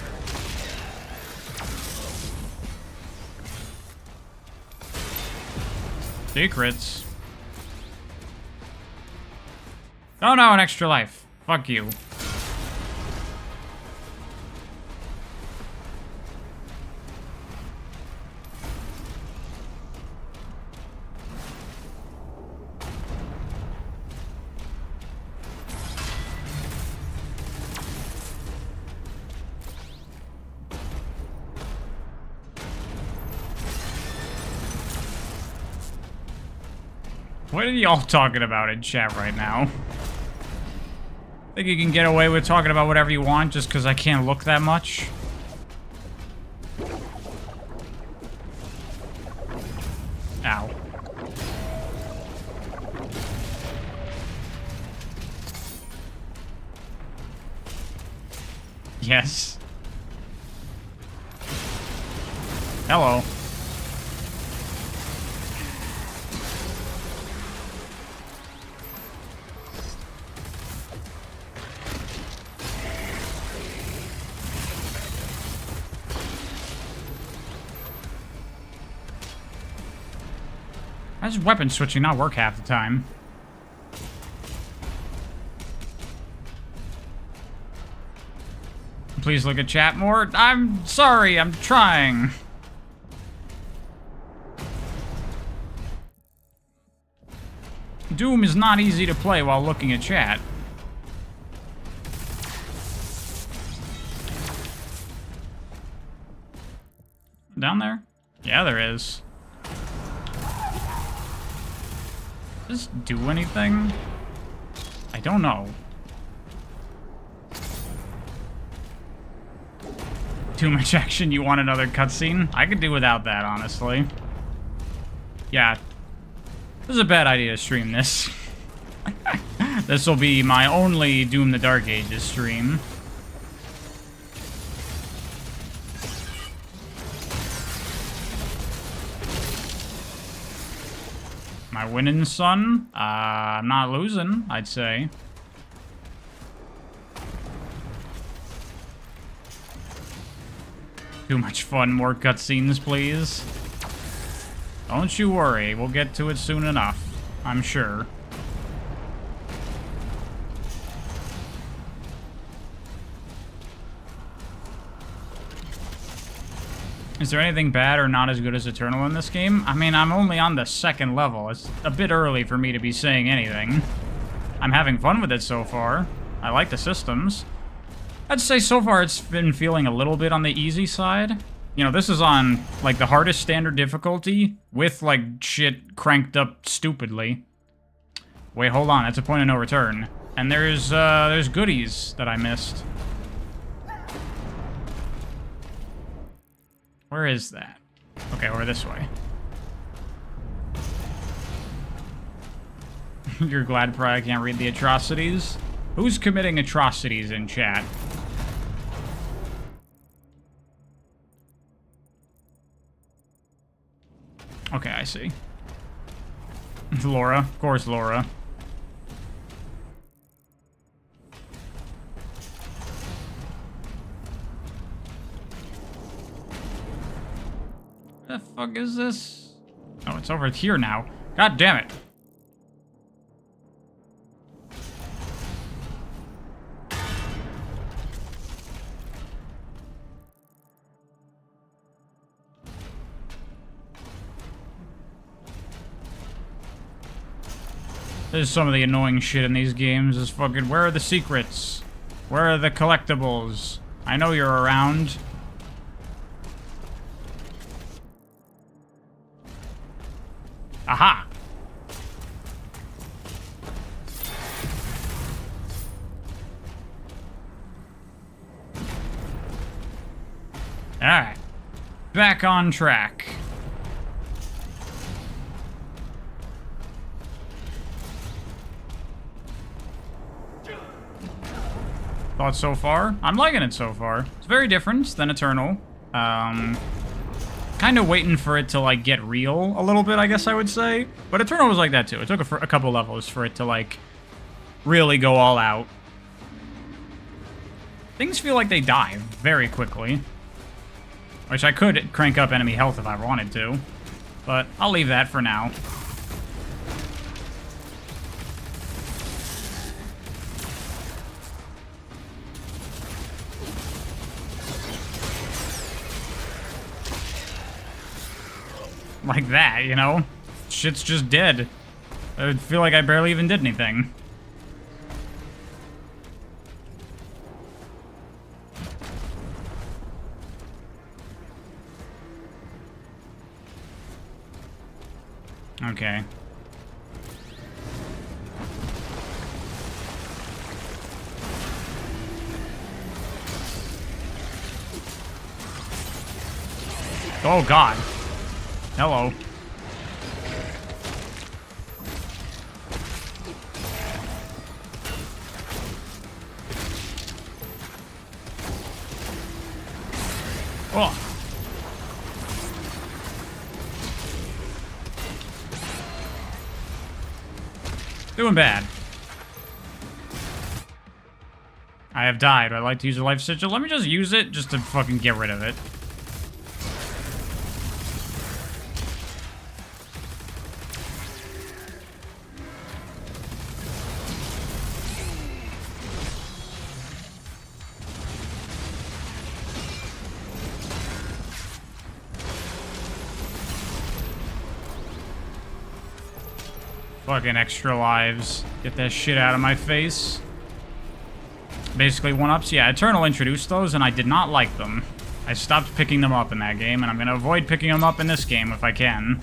Secrets. Oh no, an extra life. Fuck you. What are y'all talking about in chat right now? Think you can get away with talking about whatever you want just because I can't look that much? Ow. Yes. Hello. Why does weapon switching not work half the time? Please look at chat more. I'm sorry, I'm trying. Doom is not easy to play while looking at chat. Down there? Yeah, there is. Does this do anything? I don't know. Too much action, you want another cutscene? I could do without that, honestly. Yeah. This is a bad idea to stream this. This will be my only Doom the Dark Ages stream. Am I winning, son? I'm not losing, I'd say. Too much fun, more cutscenes, please. Don't you worry, we'll get to it soon enough, I'm sure. Is there anything bad or not as good as Eternal in this game? I mean, I'm only on the 2nd level. It's a bit early for me to be saying anything. I'm having fun with it so far. I like the systems. I'd say so far it's been feeling a little bit on the easy side. You know, this is on, like, the hardest standard difficulty with, like, shit cranked up stupidly. Wait, hold on. That's a point of no return. And there's goodies that I missed. Where is that? Okay, we're this way. You're glad probably can't read the atrocities? Who's committing atrocities in chat? Okay, I see. Laura. Of course, Laura. The fuck is this? Oh, it's over here now. God damn it. This is some of the annoying shit in these games is fucking, where are the secrets? Where are the collectibles? I know you're around. Aha! Alright. Back on track. Thoughts so far? I'm liking it so far. It's very different than Eternal. Kind of waiting for it to, like, get real a little bit, I guess I would say. But Eternal was like that, too. It took a couple levels for it to, like, really go all out. Things feel like they die very quickly. Which I could crank up enemy health if I wanted to. But I'll leave that for now. Like that, you know? Shit's just dead. I feel like I barely even did anything. Okay. Oh god. Hello. Oh. Doing bad. I have died. I'd like to use a life sigil. Let me just use it just to fucking get rid of it. Fucking extra lives. Get that shit out of my face. Basically, 1-ups. Yeah, Eternal introduced those, and I did not like them. I stopped picking them up in that game, and I'm gonna avoid picking them up in this game if I can.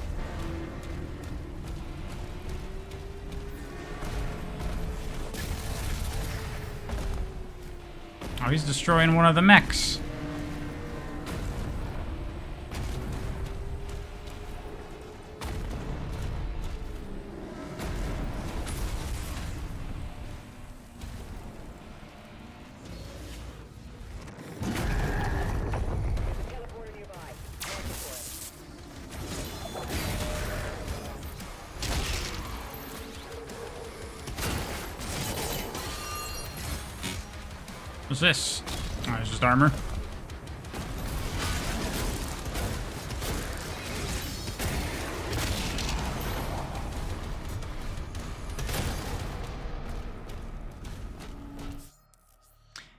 Oh, he's destroying one of the mechs. What's this? Oh, it's just armor.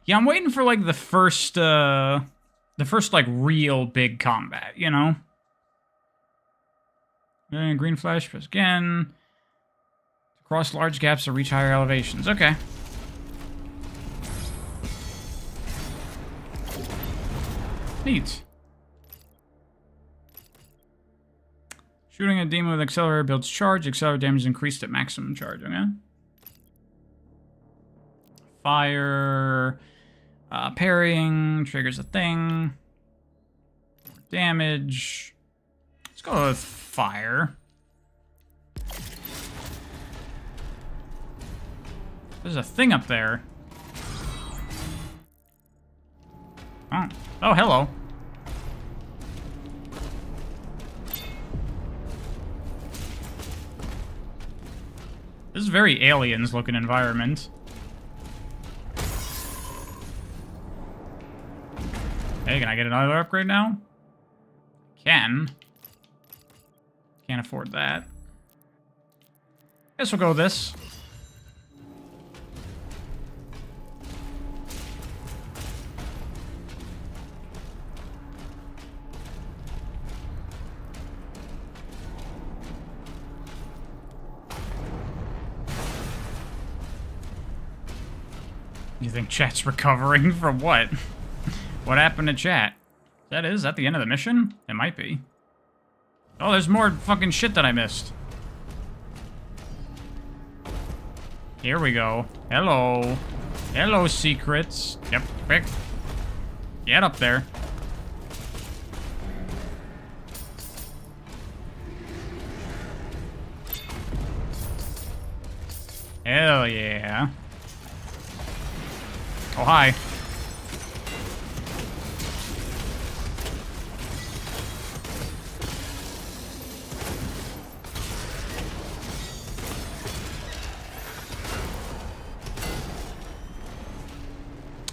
Yeah, I'm waiting for, like, the first like real big combat, you know? Green flash, press again. Cross large gaps to reach higher elevations. Okay. Neat. Shooting a demon with accelerator builds charge. Accelerator damage is increased at maximum charge. Okay. Fire. Parrying. Triggers a thing. More damage. Let's go with fire. There's a thing up there. Oh. Oh, hello. This is a very aliens looking environment. Hey, can I get another upgrade now? Can. Can't afford that. Guess we'll go with this. You think chat's recovering from what? What happened to chat? Is that the end of the mission? It might be. Oh, there's more fucking shit that I missed. Here we go. Hello. Hello, secrets. Yep, quick. Get up there. Hell yeah. Oh, hi.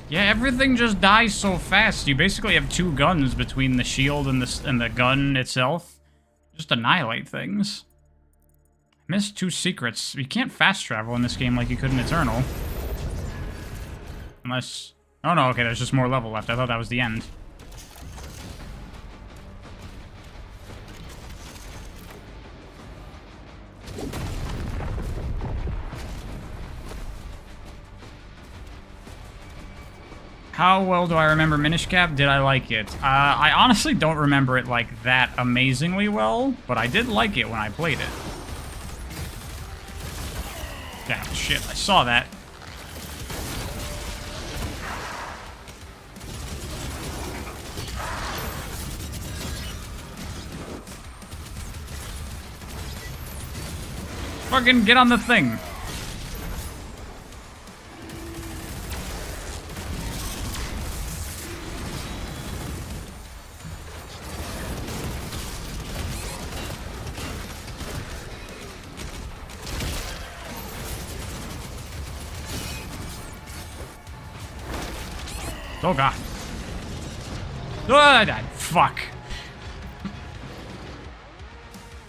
Yeah, everything just dies so fast. You basically have two guns between the shield and the gun itself. Just annihilate things. Missed two secrets. You can't fast travel in this game like you could in Eternal. Unless... Oh no, okay, there's just more level left. I thought that was the end. How well do I remember Minish Cap? Did I like it? I honestly don't remember it like that amazingly well, but I did like it when I played it. Damn, shit, I saw that. Fucking get on the thing. Oh god. Oh, I died. Fuck.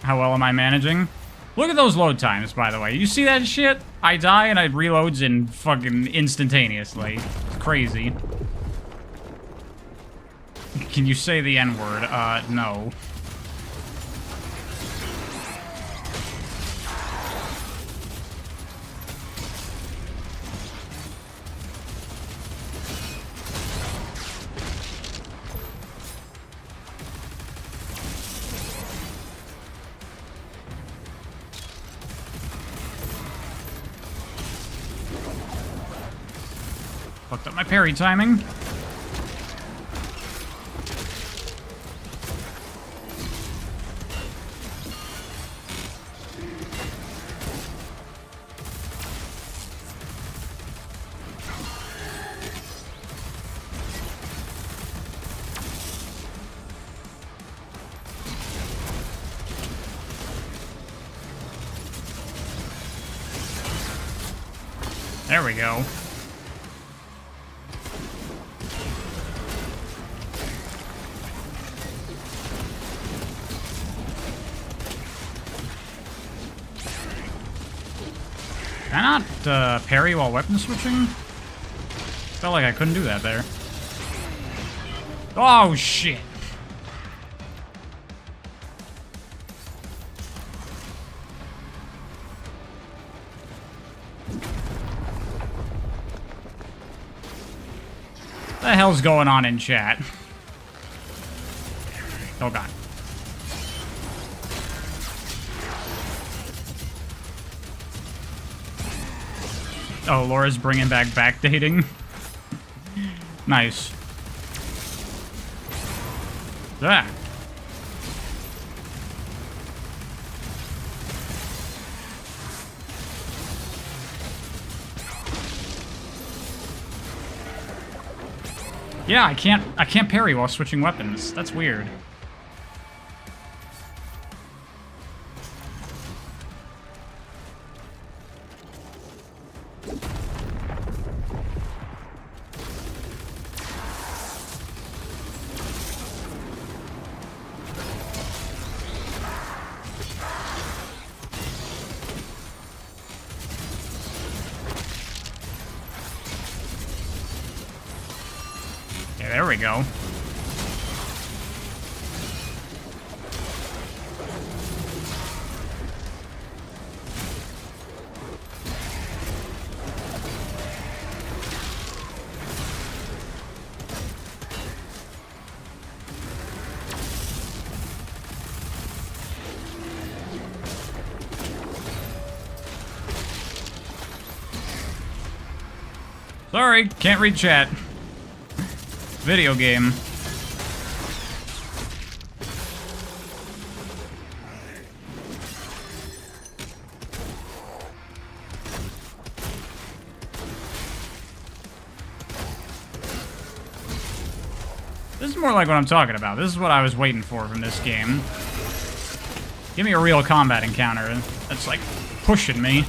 How well am I managing? Look at those load times, by the way. You see that shit? I die and it reloads in fucking instantaneously. It's crazy. Can you say the N-word? No. Fucked up my parry timing. There we go. Can I not parry while weapon switching? Felt like I couldn't do that there. Oh, shit. What the hell's going on in chat? Oh, God. Oh, Laura's bringing back backdating. Nice. That. Yeah, I can't parry while switching weapons. That's weird. Okay, there we go. Sorry, can't read chat. Video game. This is more like what I'm talking about. This is what I was waiting for from this game. Give me a real combat encounter. That's like pushing me.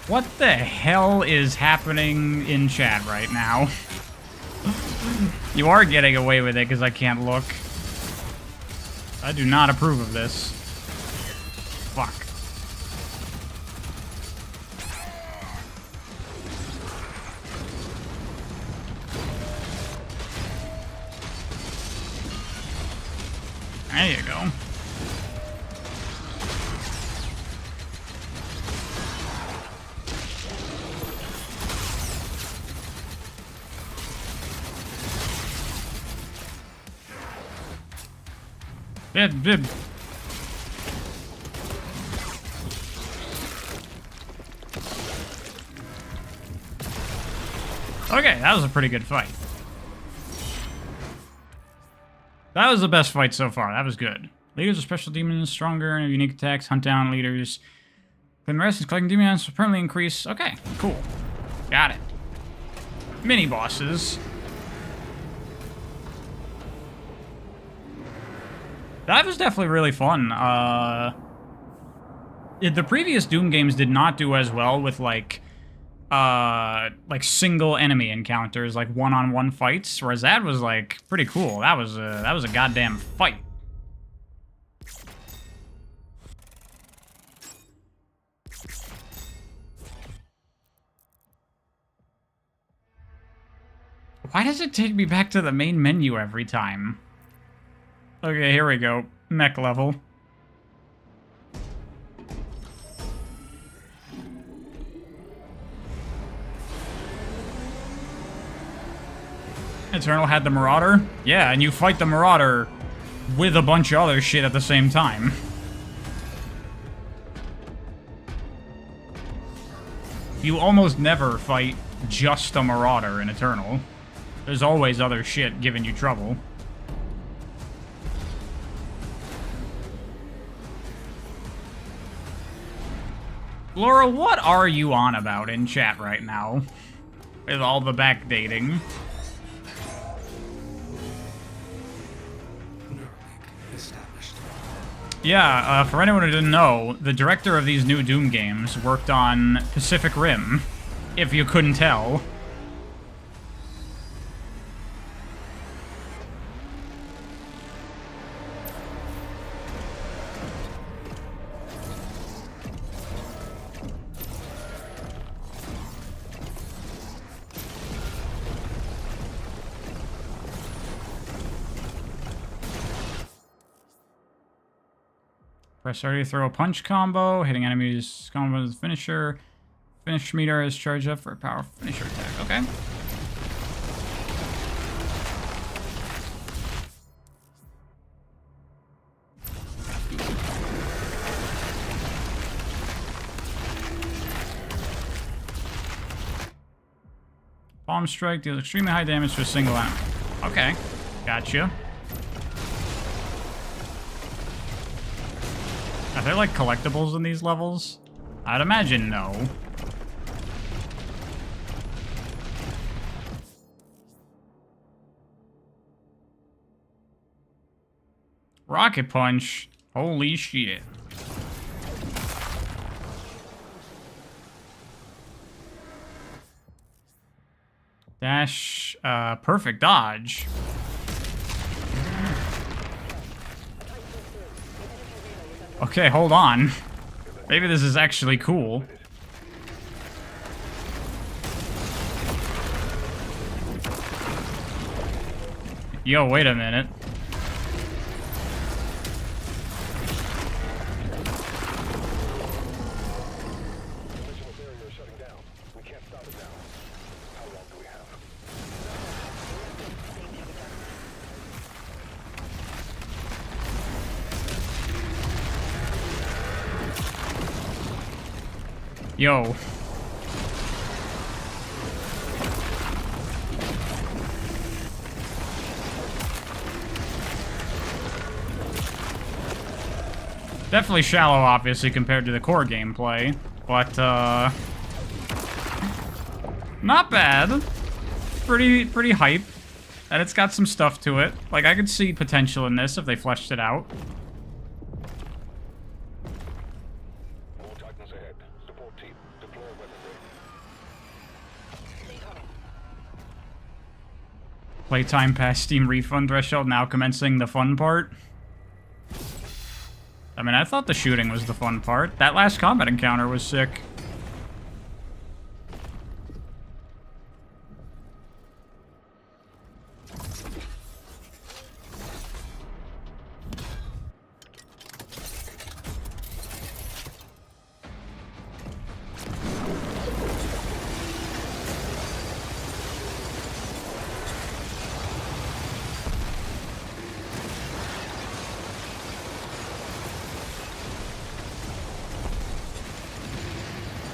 What the hell is happening in chat right now? You are getting away with it because I can't look. I do not approve of this. Fuck. There you go. Bib. Okay, that was a pretty good fight. That was the best fight so far. That was good. Leaders of special demons, stronger and have unique attacks, hunt down leaders. When rest is collecting demons will permanently increase. Okay, cool. Got it. Mini bosses. That was definitely really fun. The previous Doom games did not do as well with like single enemy encounters, like one-on-one fights, whereas that was like pretty cool. That was a goddamn fight. Why does it take me back to the main menu every time? Okay, here we go. Mech level. Eternal had the Marauder? Yeah, and you fight the Marauder with a bunch of other shit at the same time. You almost never fight just a Marauder in Eternal. There's always other shit giving you trouble. Laura, what are you on about in chat right now? With all the backdating. Yeah, for anyone who didn't know, the director of these new Doom games worked on Pacific Rim, if you couldn't tell. Press R to throw a punch combo. Hitting enemies combo with finisher. Finish meter is charged up for a powerful finisher attack. Okay. Palm strike deals extremely high damage to a single enemy. Okay, gotcha. Are there like collectibles in these levels? I'd imagine no. Rocket punch. Holy shit. Dash, perfect dodge. Okay, hold on. Maybe this is actually cool. Yo, wait a minute. Yo. Definitely shallow, obviously, compared to the core gameplay, but, not bad. Pretty hype. And it's got some stuff to it. Like, I could see potential in this if they fleshed it out. Playtime past Steam refund threshold, now commencing the fun part. I mean, I thought the shooting was the fun part. That last combat encounter was sick.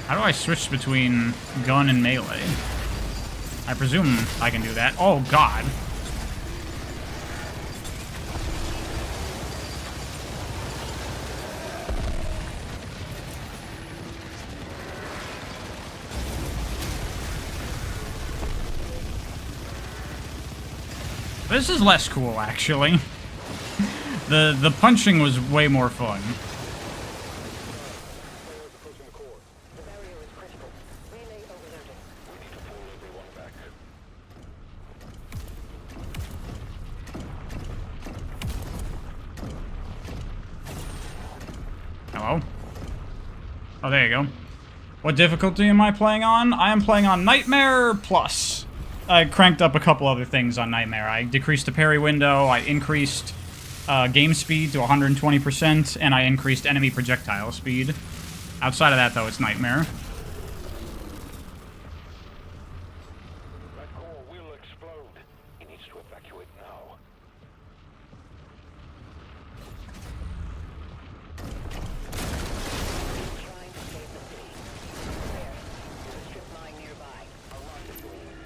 How do I switch between gun and melee? I presume I can do that. Oh, God. This is less cool, actually. The punching was way more fun. Hello? Oh, there you go. What difficulty am I playing on? I am playing on Nightmare Plus. I cranked up a couple other things on Nightmare. I decreased the parry window, I increased game speed to 120%, and I increased enemy projectile speed. Outside of that, though, it's Nightmare. That core will explode. He needs to evacuate now. Trying to save the city. There. There's a strip mine nearby. I'll launch it for you.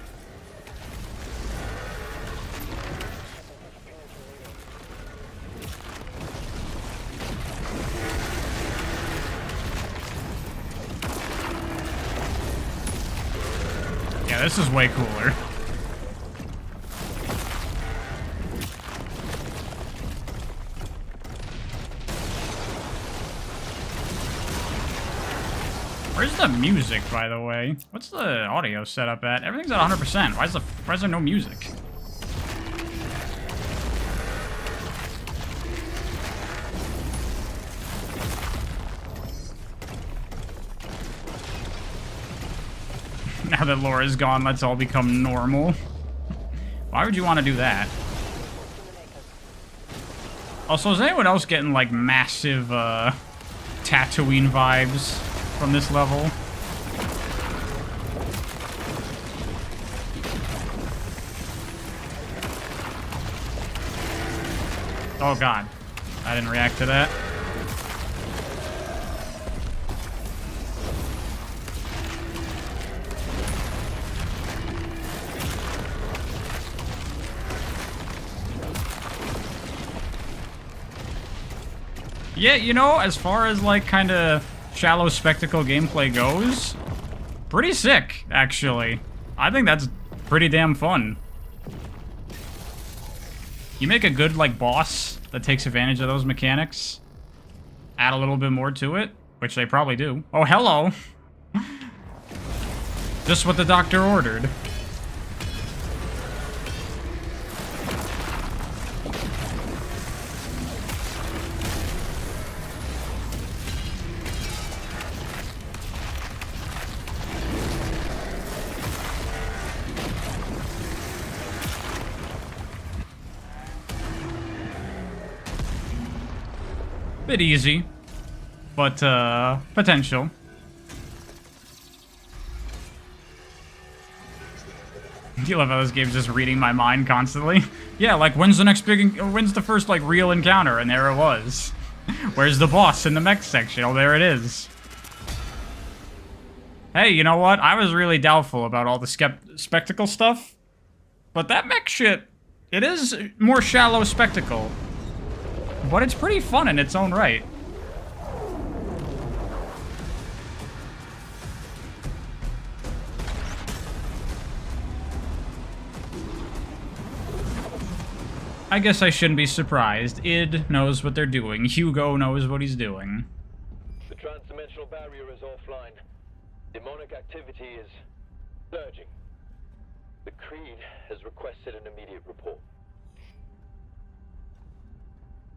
Yeah, this is way cooler. Where's the music, by the way? What's the audio setup at? Everything's at 100%. Why is there no music? Now that Laura's gone, let's all become normal. Why would you want to do that? Also, is anyone else getting, like, massive, Tatooine vibes from this level? Oh god, I didn't react to that. Yeah, you know, as far as like kind of shallow spectacle gameplay goes, pretty sick, actually. I think that's pretty damn fun. You make a good, like, boss that takes advantage of those mechanics. Add a little bit more to it, which they probably do. Oh, hello! Just what the doctor ordered. Bit easy, but potential. Do you love how this game's just reading my mind constantly? Yeah, like when's the first like real encounter? And there it was. Where's the boss in the mech section? Oh, there it is. Hey, you know what? I was really doubtful about all the spectacle stuff, but that mech shit, it is more shallow spectacle. But it's pretty fun in its own right. I guess I shouldn't be surprised. Id knows what they're doing. Hugo knows what he's doing. The transdimensional barrier is offline. Demonic activity is surging. The Creed has requested an immediate report.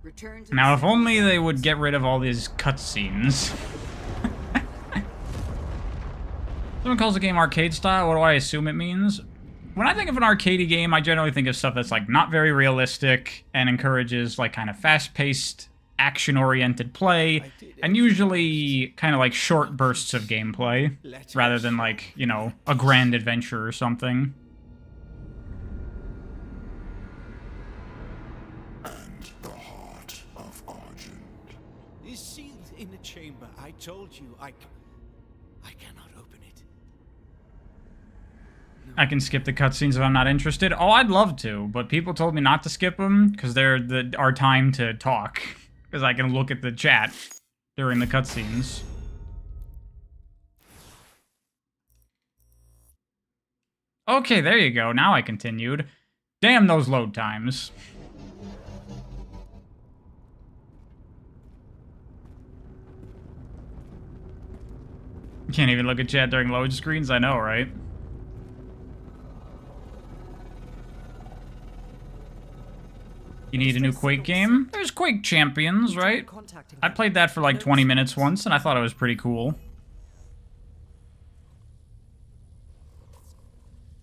Return to Now, if only they would get rid of all these cutscenes. Someone calls the game arcade style. What do I assume it means? When I think of an arcadey game, I generally think of stuff that's like not very realistic and encourages like kind of fast-paced, action-oriented play, and usually kind of like short bursts of gameplay, rather than like, you know, a grand adventure or something. Is sealed in the chamber. I told you, I cannot open it. I can skip the cutscenes if I'm not interested. Oh, I'd love to, but people told me not to skip them because they're our time to talk. Because I can look at the chat during the cutscenes. Okay, there you go. Now I continued. Damn those load times. You can't even look at chat during load screens, I know, right? You need a new Quake game? There's Quake Champions, right? I played that for like 20 minutes once, and I thought it was pretty cool.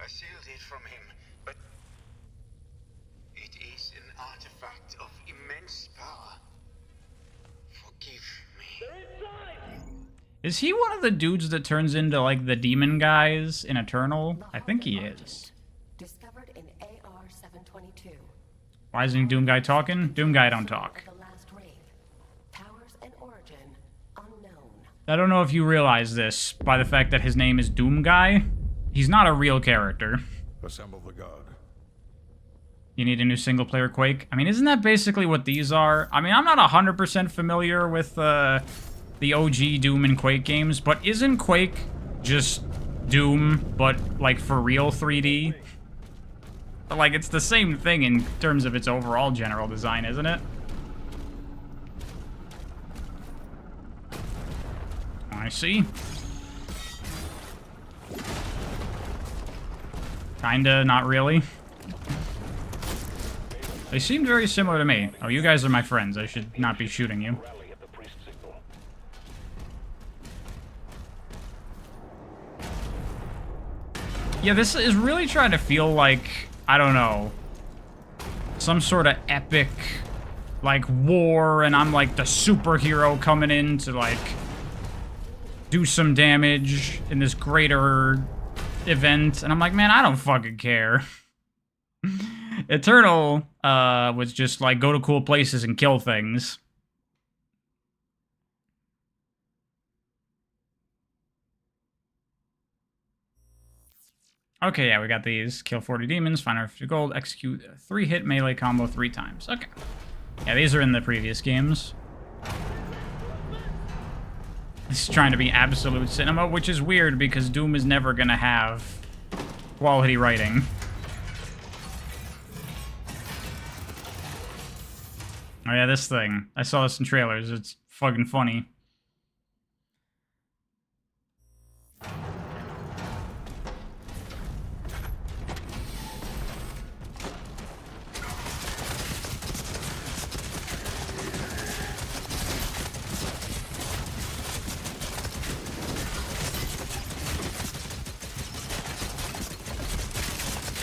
I sealed it from him, but it is an artifact of immense power. Forgive me. Is he one of the dudes that turns into like the demon guys in Eternal? I think he is. Discovered in AR-722. Why isn't Doom Guy talking? Doom Guy don't talk. The last raid. Powers and origin unknown. I don't know if you realize this by the fact that his name is Doom Guy. He's not a real character. Assemble the guard. You need a new single-player Quake? I mean, isn't that basically what these are? I mean, I'm not 100% familiar with the OG Doom and Quake games, but isn't Quake just Doom, but, like, for real 3D? Like, it's the same thing in terms of its overall general design, isn't it? I see. Kinda, not really. They seemed very similar to me. Oh, you guys are my friends. I should not be shooting you. Yeah, this is really trying to feel like, I don't know, some sort of epic like war, and I'm like the superhero coming in to like do some damage in this greater event, and I'm like, man, I don't fucking care. Eternal was just like go to cool places and kill things. Okay, yeah, we got these. Kill 40 demons, find our 50 gold, execute a 3-hit melee combo 3 times. Okay. Yeah, these are in the previous games. This is trying to be absolute cinema, which is weird because Doom is never gonna have quality writing. Oh yeah, this thing. I saw this in trailers. It's fucking funny.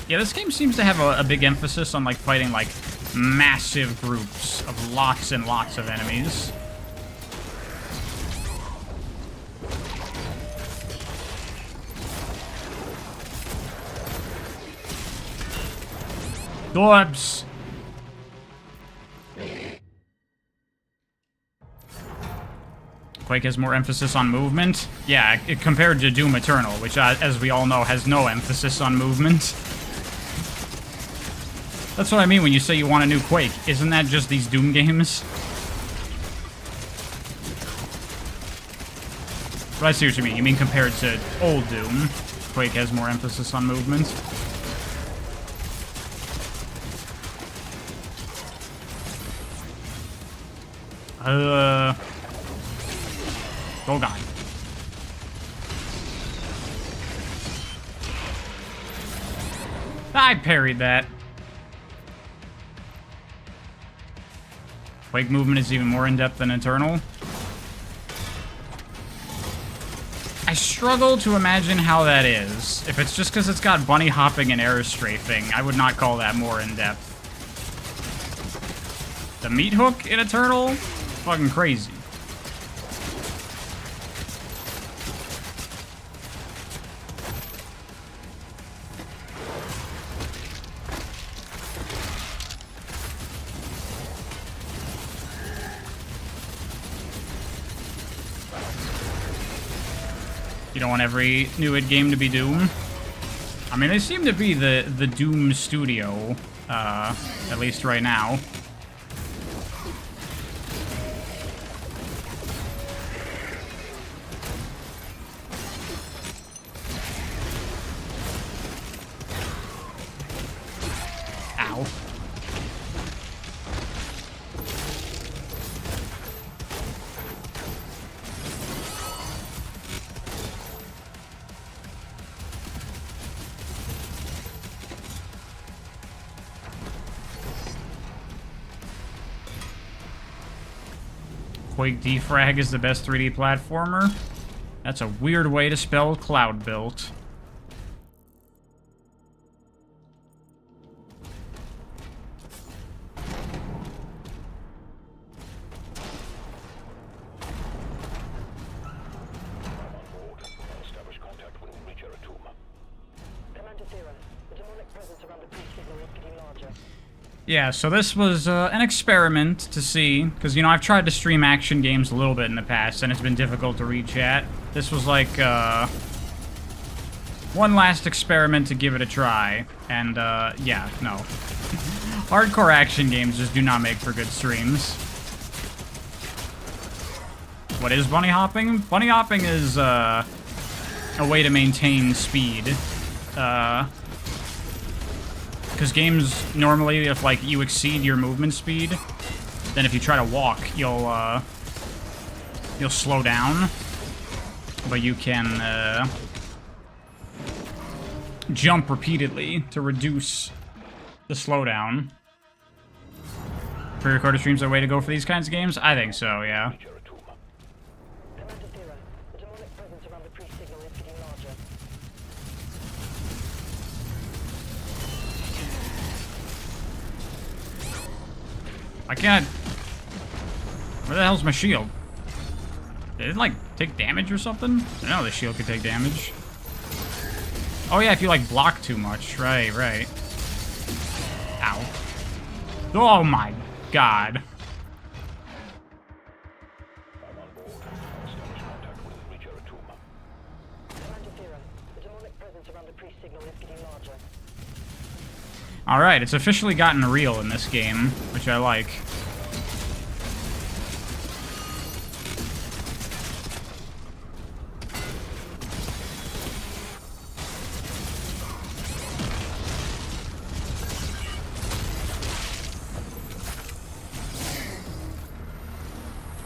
Yeah, this game seems to have a big emphasis on like fighting like massive groups of lots and lots of enemies. Dorbs! Quake has more emphasis on movement. Yeah, compared to Doom Eternal, which, as we all know, has no emphasis on movement. That's what I mean when you say you want a new Quake. Isn't that just these Doom games? But I see what you mean. You mean compared to old Doom, Quake has more emphasis on movement. Oh god. I parried that. Quake movement is even more in-depth than Eternal. I struggle to imagine how that is. If it's just because it's got bunny hopping and air strafing, I would not call that more in-depth. The meat hook in Eternal? Fucking crazy. You don't want every new id game to be Doom. I mean, they seem to be the Doom studio, at least right now. Ow. Quake Defrag is the best 3D platformer. That's a weird way to spell Cloud Built. Yeah, so this was an experiment to see, because, you know, I've tried to stream action games a little bit in the past, and it's been difficult to read chat. This was like, one last experiment to give it a try, and, yeah, no. Hardcore action games just do not make for good streams. What is bunny hopping? Bunny hopping is, a way to maintain speed. Because games, normally, if, like, you exceed your movement speed, then if you try to walk, you'll slow down. But you can, jump repeatedly to reduce the slowdown. Pre-recorded streams are a way to go for these kinds of games? I think so, yeah. I can't Where the hell's my shield? Did it, like, take damage or something? I didn't know the shield could take damage. Oh, yeah, if you, like, block too much. Right. Ow. Oh, my God. Alright, it's officially gotten real in this game, which I like.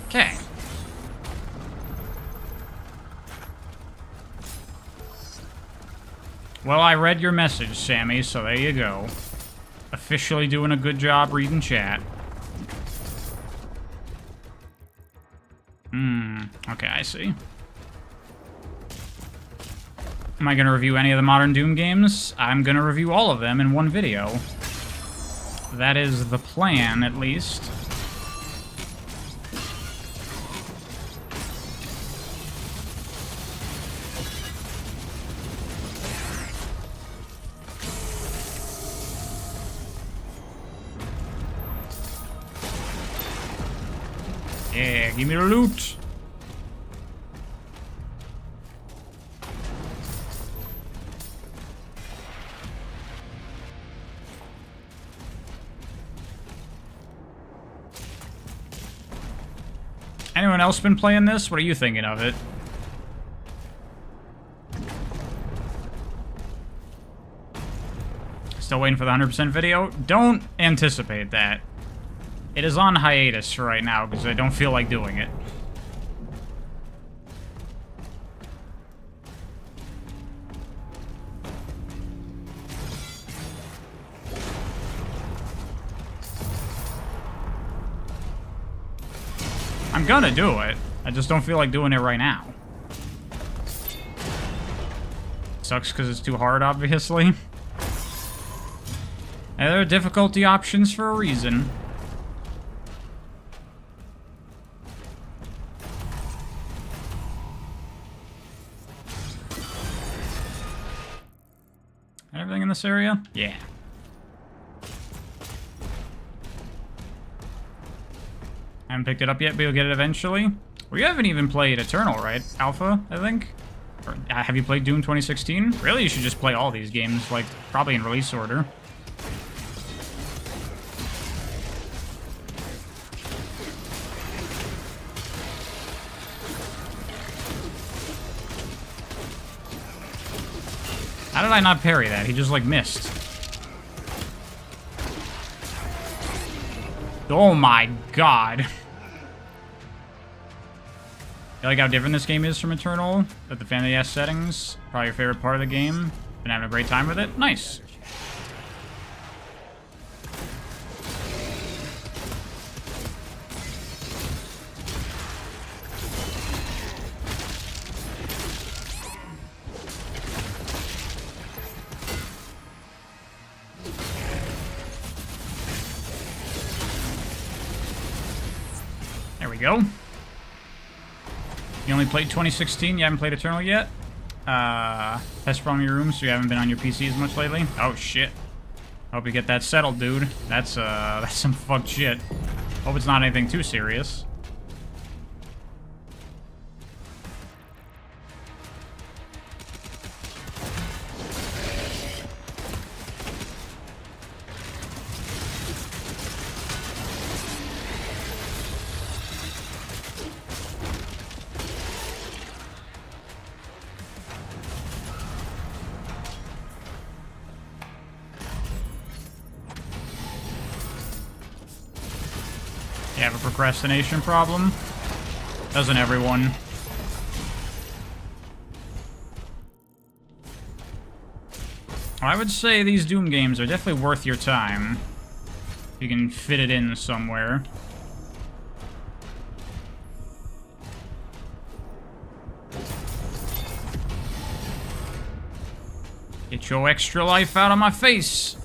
Okay. Well, I read your message, Sammy, so there you go. Officially doing a good job reading chat. Okay, I see. Am I going to review any of the modern Doom games? I'm going to review all of them in one video. That is the plan, at least. Yeah, give me the loot. Anyone else been playing this? What are you thinking of it? Still waiting for the 100% video? Don't anticipate that. It is on hiatus right now because I don't feel like doing it. I'm gonna do it. I just don't feel like doing it right now. Sucks because it's too hard, obviously. And there are difficulty options for a reason. Everything in this area? Yeah. Haven't picked it up yet, but you'll get it eventually. Well, you haven't even played Eternal, right? Alpha, I think? Or, have you played Doom 2016? Really, you should just play all these games, like, probably in release order. How did I not parry that? He just, like, missed. Oh my god. You like how different this game is from Eternal? With the Fantasy S settings? Probably your favorite part of the game? Been having a great time with it? Nice. There we go. You only played 2016? You haven't played Eternal yet? Test from your room, so you haven't been on your PC as much lately? Oh, shit. Hope you get that settled, dude. That's some fucked shit. Hope it's not anything too serious. You have a procrastination problem? Doesn't everyone? I would say these Doom games are definitely worth your time. You can fit it in somewhere. Get your extra life out of my face!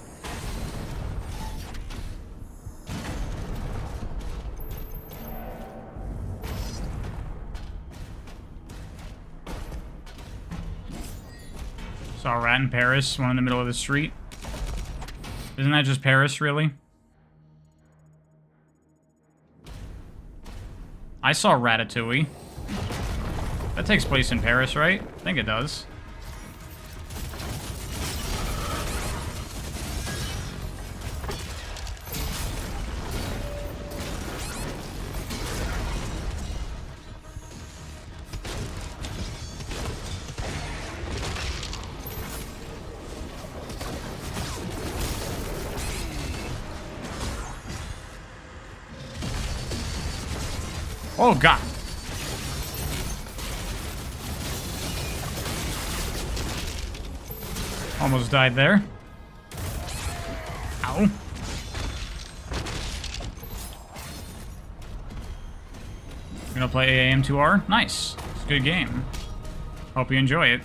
Saw a rat in Paris, one in the middle of the street. Isn't that just Paris, really? I saw Ratatouille. That takes place in Paris, right? I think it does. Oh, God. Almost died there. Ow. You're gonna play AM2R? Nice. It's a good game. Hope you enjoy it.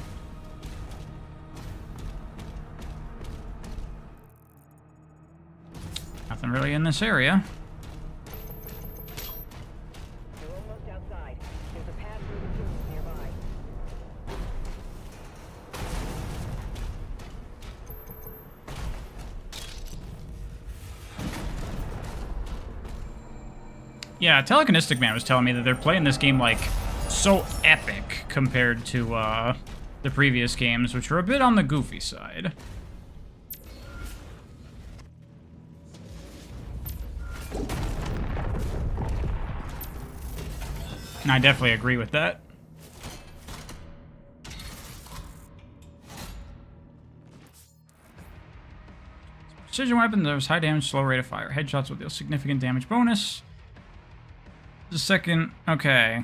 Nothing really in this area. Yeah, Telekinetic Man was telling me that they're playing this game, like, so epic compared to, the previous games, which were a bit on the goofy side. And I definitely agree with that. Precision weapon, there's high damage, slow rate of fire. Headshots will deal significant damage bonus. The second, okay.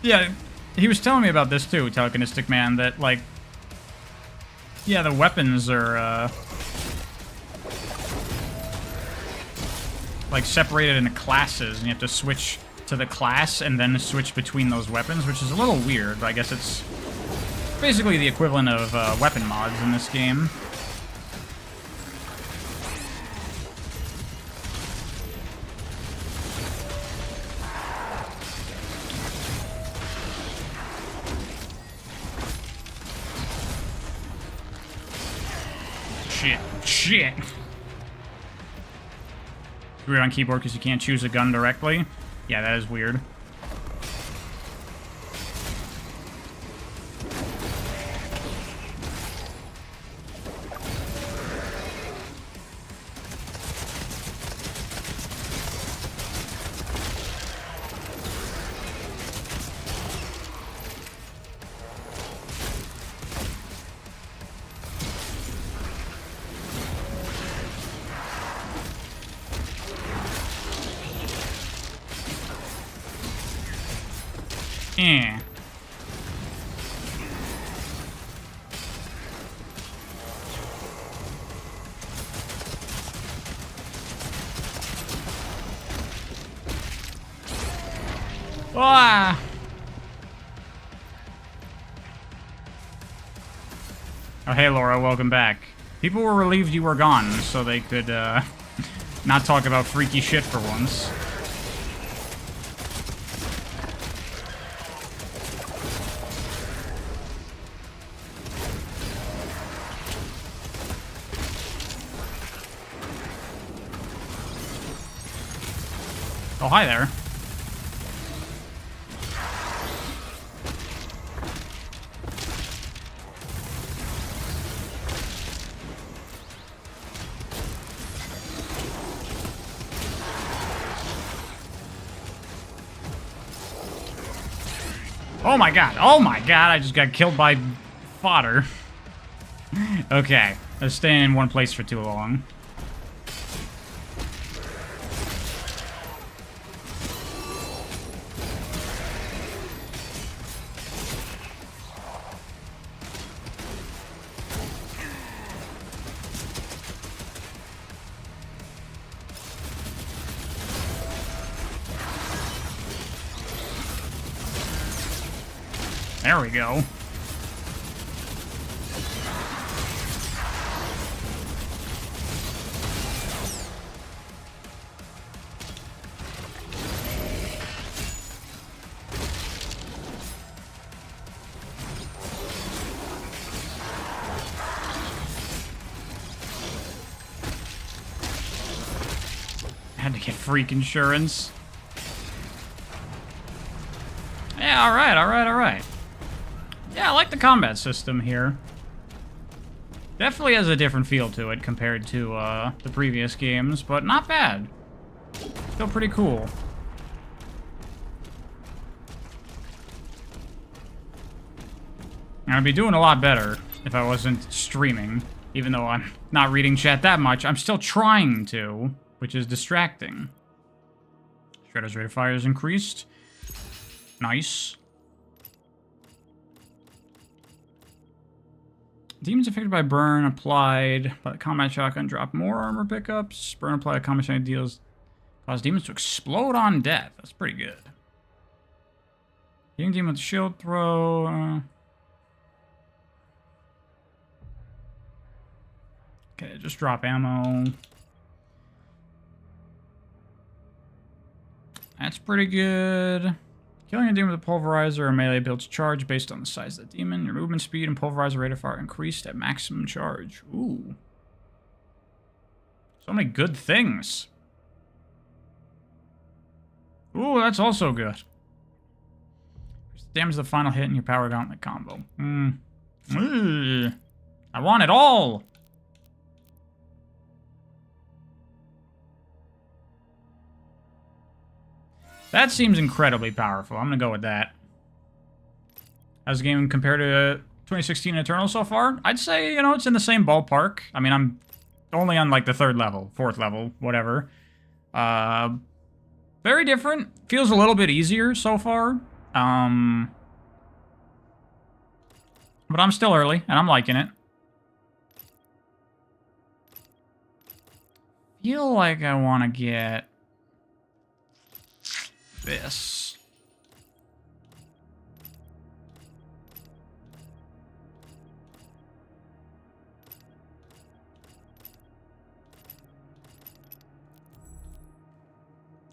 Yeah, he was telling me about this too, Telekinetic Man, that, like, yeah, the weapons are, like, separated into classes, and you have to switch to the class and then switch between those weapons, which is a little weird, but I guess it's basically the equivalent of weapon mods in this game. Shit. Weird on keyboard because you can't choose a gun directly. Yeah, that is weird. Eh. Ah. Oh, hey, Laura, welcome back. People were relieved you were gone, so they could, not talk about freaky shit for once. Oh, hi there. Oh my god, I just got killed by fodder. Okay, I was staying in one place for too long. There we go. Had to get freak insurance. Yeah, alright, alright, alright. Yeah, I like the combat system here. Definitely has a different feel to it compared to the previous games, but not bad. Still pretty cool. I'd be doing a lot better if I wasn't streaming. Even though I'm not reading chat that much, I'm still trying to, which is distracting. Shredder's rate of fire is increased. Nice. Demons affected by burn applied by the combat shotgun drop more armor pickups. Burn applied combat shotgun deals cause demons to explode on death. That's pretty good. Hitting demon with shield throw. Okay, just drop ammo. That's pretty good. Killing a demon with a pulverizer or melee builds charge based on the size of the demon. Your movement speed and pulverizer rate of fire increased at maximum charge. Ooh. So many good things. Ooh, that's also good. Damage the final hit in your power gauntlet combo. I want it all! That seems incredibly powerful. I'm gonna go with that. How's the game compared to 2016 Eternal so far? I'd say, you know, it's in the same ballpark. I mean, I'm only on, like, the 3rd level, 4th level, whatever. Very different. Feels a little bit easier so far. But I'm still early, and I'm liking it. Feel like I want to get this.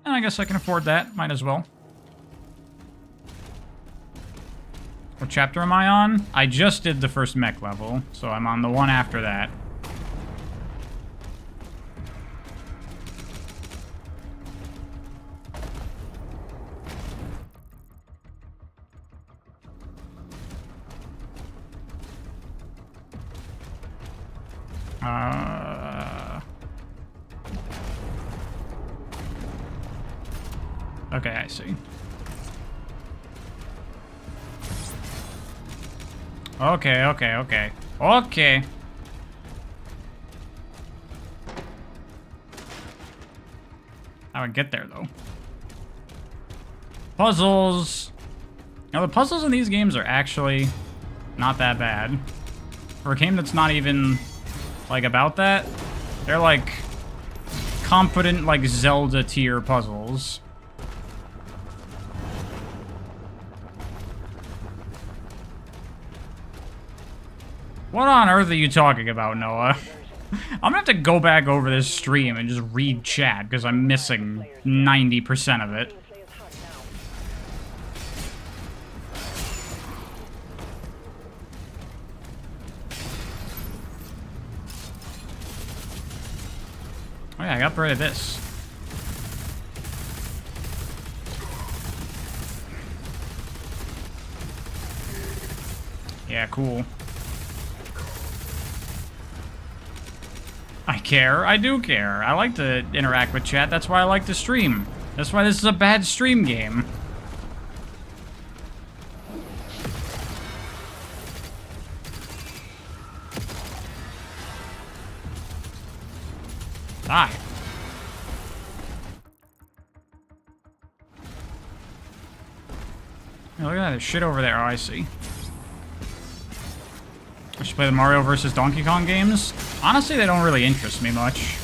And I guess I can afford that. Might as well. What chapter am I on? I just did the first mech level, so I'm on the one after that. Okay, I see. Okay. Okay. How do I get there, though? Puzzles. Now, the puzzles in these games are actually not that bad. For a game that's not even, like, about that, they're, like, competent, like, Zelda-tier puzzles. What on earth are you talking about, Noah? I'm gonna have to go back over this stream and just read chat, because I'm missing 90% of it. Oh yeah, I upgraded this. Yeah, cool. I care. I do care. I like to interact with chat. That's why I like to stream. That's why this is a bad stream game. Die. Hey, look at that. There's shit over there. Oh, I see. I should play the Mario vs. Donkey Kong games. Honestly, they don't really interest me much.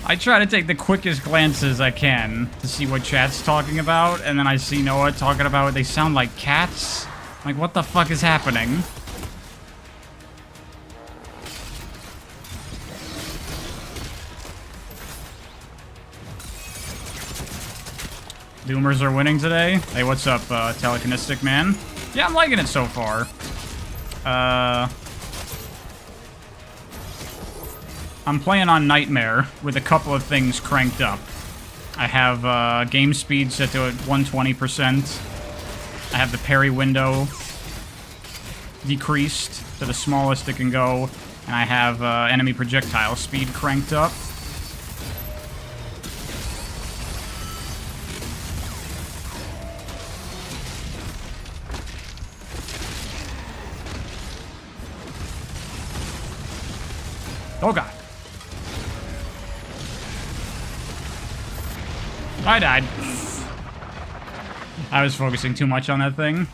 I try to take the quickest glances I can to see what chat's talking about, and then I see Noah talking about they sound like cats. Like, what the fuck is happening? Doomers are winning today. Hey, what's up, telekinetic man? Yeah, I'm liking it so far. I'm playing on Nightmare with a couple of things cranked up. I have game speed set to 120%. I have the parry window decreased to the smallest it can go. And I have enemy projectile speed cranked up. Oh god. I died. I was focusing too much on that thing.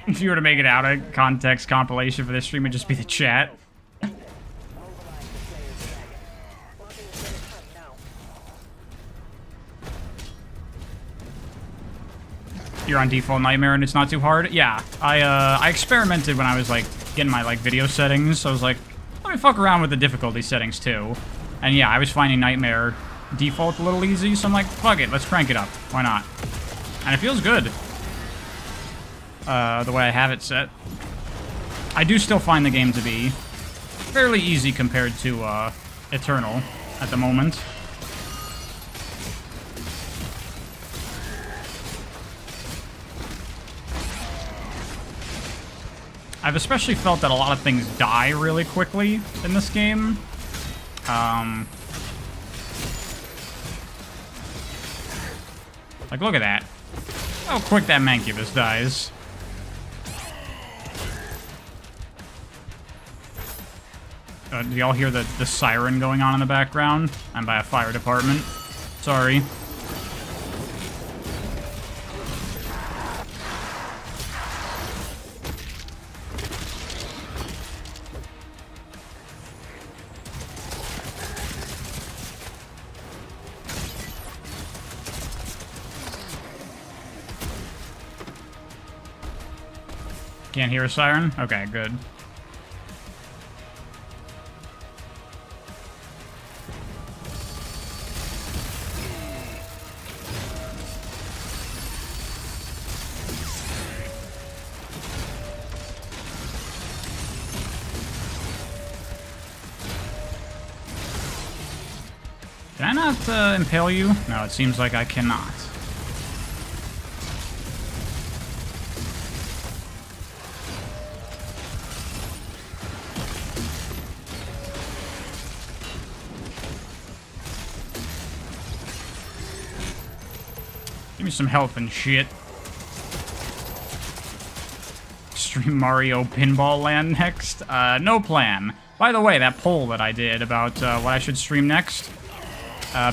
If you were to make it out a context compilation for this stream, it'd just be the chat. You're on default Nightmare and it's not too hard? Yeah, I experimented when I was like getting my like video settings. So I was like, let me fuck around with the difficulty settings too. And yeah, I was finding Nightmare default a little easy, so I'm like, fuck it, let's crank it up. Why not? And it feels good. The way I have it set. I do still find the game to be fairly easy compared to Eternal at the moment. I've especially felt that a lot of things die really quickly in this game. Like, look at that. How quick that Mancubus dies. Do y'all hear the siren going on in the background? I'm by a fire department. Sorry. Can't hear a siren? Okay, good. Can I not impale you? No, it seems like I cannot. Give me some health and shit. Stream Mario Pinball Land next? No plan. By the way, that poll that I did about what I should stream next,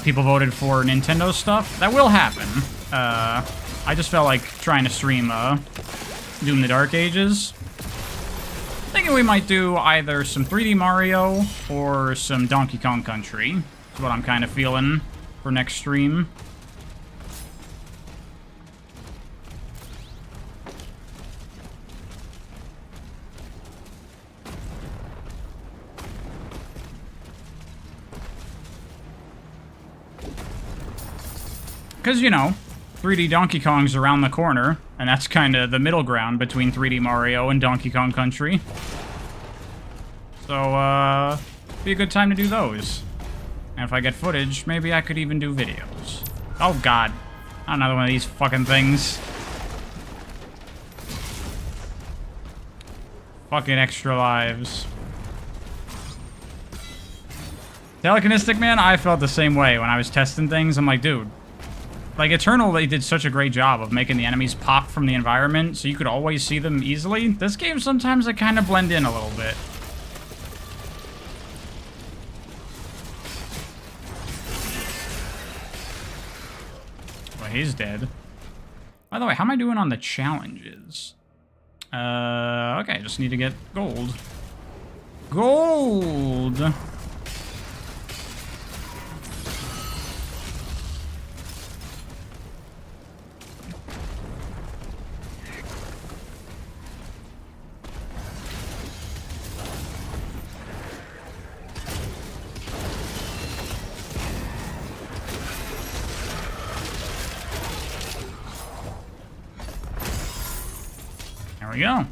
people voted for Nintendo stuff. That will happen. I just felt like trying to stream Doom the Dark Ages. Thinking we might do either some 3D Mario or some Donkey Kong Country. That's what I'm kind of feeling for next stream. Because, you know, 3D Donkey Kong's around the corner, and that's kind of the middle ground between 3D Mario and Donkey Kong Country. So, be a good time to do those. And if I get footage, maybe I could even do videos. Oh, God. Another one of these fucking things. Fucking extra lives. Telekinetic man, I felt the same way when I was testing things. I'm like, dude. Like, Eternal, they did such a great job of making the enemies pop from the environment, so you could always see them easily. This game, sometimes they kind of blend in a little bit. Well, he's dead. By the way, how am I doing on the challenges? Okay, just need to get gold. Gold! There we go.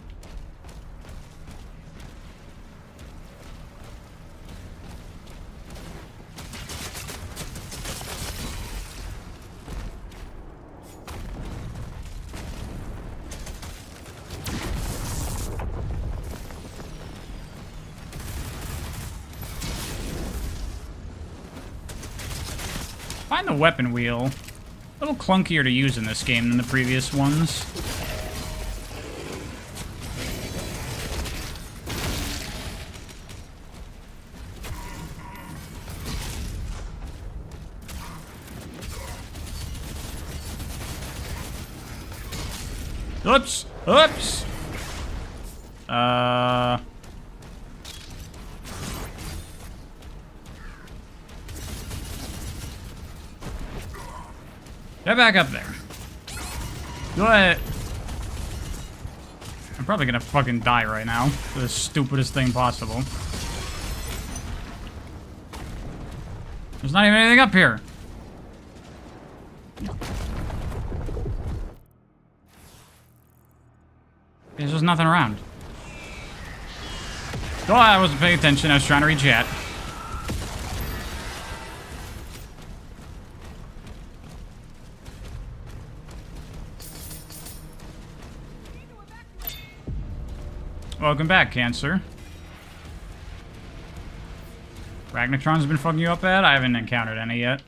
Find the weapon wheel. A little clunkier to use in this game than the previous ones. Oops! Oops! Get back up there. Go ahead. I'm probably gonna fucking die right now. The stupidest thing possible. There's not even anything up here. There's just nothing around. Oh, I wasn't paying attention. I was trying to read chat. Welcome back, Cancer. Ragnatron's been fucking you up bad? I haven't encountered any yet.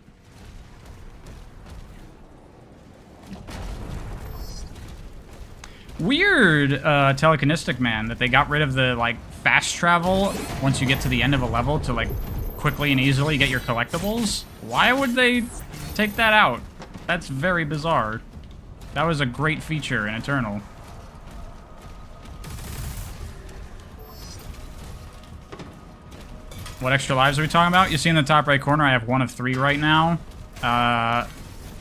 Weird telekinetic man that they got rid of the like fast travel once you get to the end of a level to like quickly and easily get your collectibles. Why would they take that out? That's very bizarre. That was a great feature in Eternal. What extra lives are we talking about? You see in the top right corner I have 1 of 3 right now.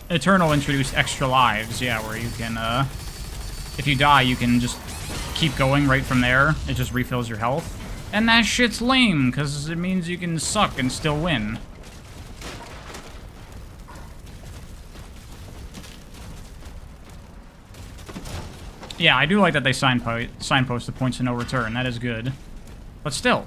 Eternal introduced extra lives, yeah, where you can if you die, you can just keep going right from there. It just refills your health. And that shit's lame, because it means you can suck and still win. Yeah, I do like that they signpost the points of no return. That is good. But still.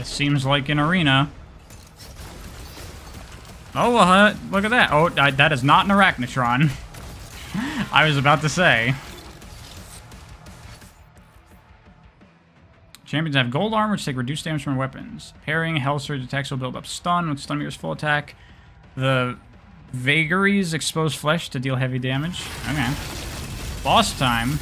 Seems like an arena. Oh, look at that. Oh, that is not an Arachnotron. I was about to say. Champions have gold armor, which take reduced damage from weapons. Parrying, Hell Surge attacks will build up stun. With stun meter's full attack. The vagaries expose flesh to deal heavy damage. Okay. Boss time.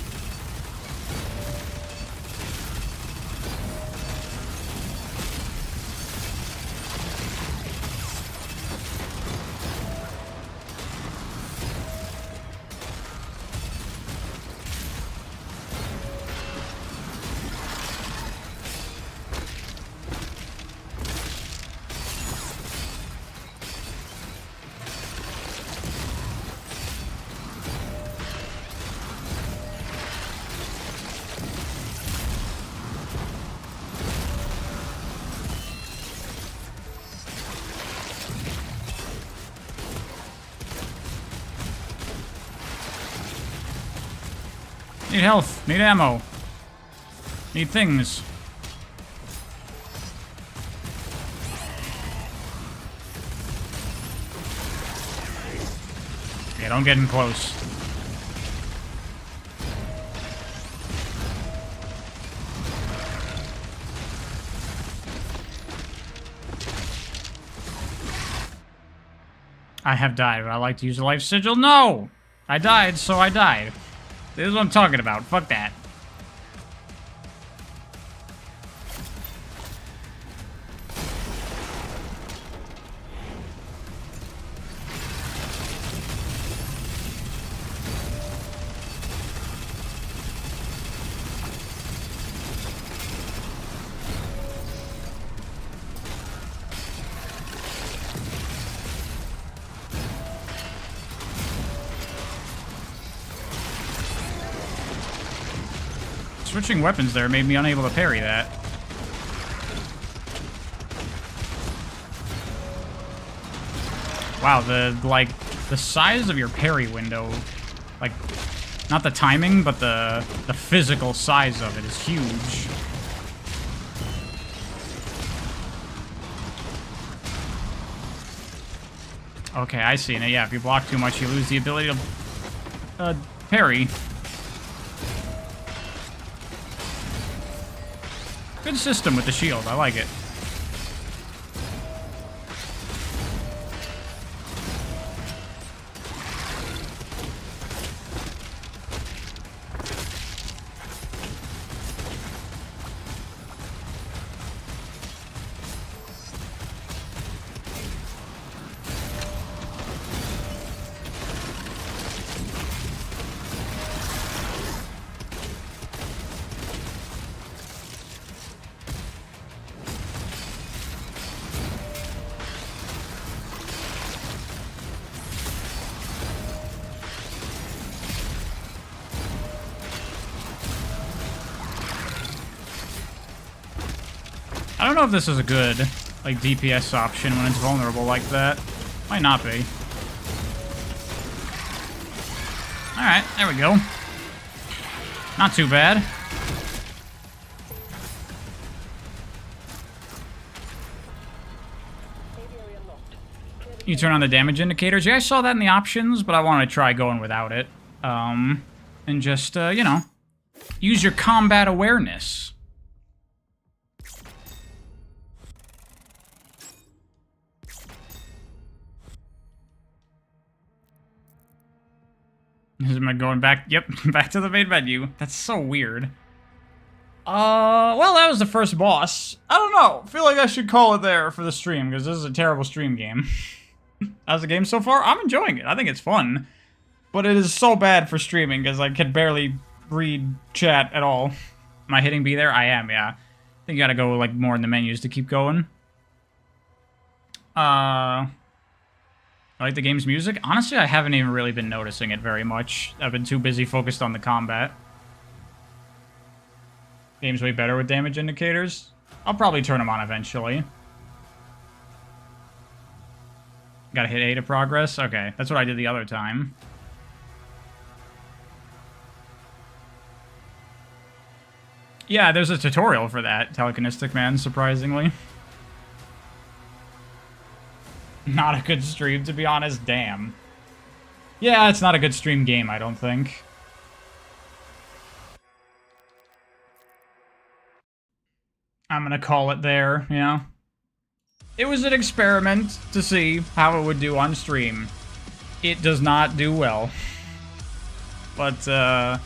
Need health. Need ammo. Need things. Yeah, don't get in close. I have died, but I like to use the life sigil. No! I died, so I died. This is what I'm talking about. Fuck that. Switching weapons there made me unable to parry that. Wow, the size of your parry window, like, not the timing, but the physical size of it is huge. Okay, I see. Now, yeah, if you block too much, you lose the ability to parry. Good system with the shield. I like it. I don't know if this is a good, like, DPS option when it's vulnerable like that. Might not be. Alright, there we go. Not too bad. You turn on the damage indicators. Yeah, I saw that in the options, but I wanted to try going without it. And just, you know, use your combat awareness. Am I going back? Yep, back to the main menu. That's so weird. Well, that was the first boss. I don't know. I feel like I should call it there for the stream, because this is a terrible stream game. How's the game so far? I'm enjoying it. I think it's fun. But it is so bad for streaming, because I can barely read chat at all. Am I hitting B there? I am, yeah. I think you gotta go, like, more in the menus to keep going. I like the game's music. Honestly, I haven't even really been noticing it very much. I've been too busy focused on the combat. Game's way better with damage indicators. I'll probably turn them on eventually. Gotta hit A to progress? Okay, that's what I did the other time. Yeah, there's a tutorial for that, Telekinetic Man, surprisingly. Not a good stream, to be honest. Damn. Yeah, it's not a good stream game, I don't think. I'm gonna call it there, you know? It was an experiment to see how it would do on stream. It does not do well. But,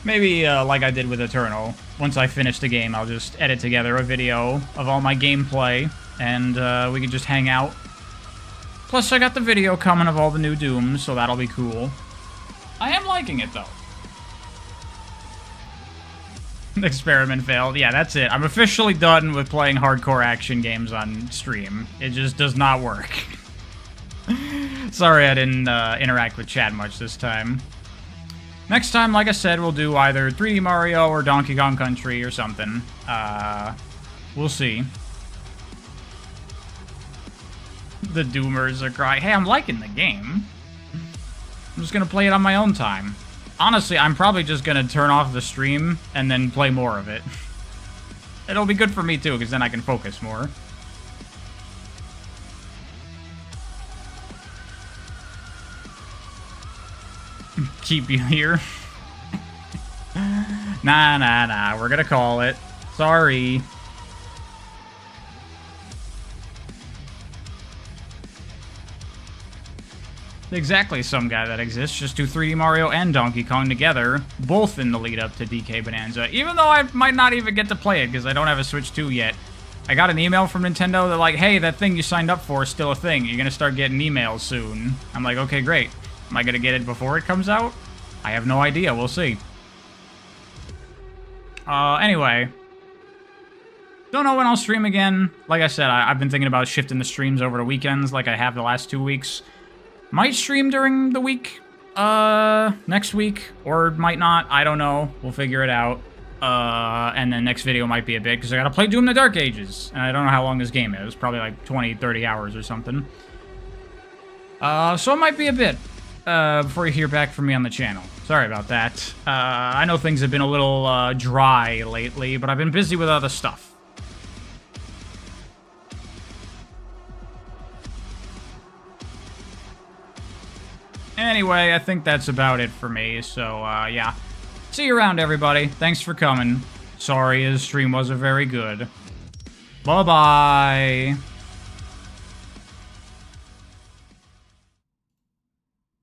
maybe, like I did with Eternal, once I finish the game, I'll just edit together a video of all my gameplay, and, we can just hang out. Plus, I got the video coming of all the new Dooms, so that'll be cool. I am liking it, though. The experiment failed. Yeah, that's it. I'm officially done with playing hardcore action games on stream. It just does not work. Sorry I didn't interact with chat much this time. Next time, like I said, we'll do either 3D Mario or Donkey Kong Country or something. We'll see. The Doomers are crying. Hey, I'm liking the game. I'm just gonna play it on my own time. Honestly, I'm probably just gonna turn off the stream and then play more of it. It'll be good for me too, because then I can focus more. Keep you here. Nah, we're gonna call it. Sorry. exactly some guy that exists. Just do 3D Mario and Donkey Kong together, both in the lead up to DK Bonanza. Even though I might not even get to play it because I don't have a Switch 2 yet. I got an email from Nintendo. They're like, hey, that thing you signed up for is still a thing. You're going to start getting emails soon. I'm like, okay, great. Am I going to get it before it comes out? I have no idea. We'll see. Anyway. Don't know when I'll stream again. Like I said, I've been thinking about shifting the streams over to weekends like I have the last 2 weeks. Might stream during the week, next week, or might not. I don't know. We'll figure it out. And then next video might be a bit, because I gotta play Doom the Dark Ages. And I don't know how long this game is. Probably like 20, 30 hours or something. So it might be a bit, before you hear back from me on the channel. Sorry about that. I know things have been a little, dry lately, but I've been busy with other stuff. Anyway, I think that's about it for me, so, yeah. See you around, everybody. Thanks for coming. Sorry his stream wasn't very good. Bye-bye.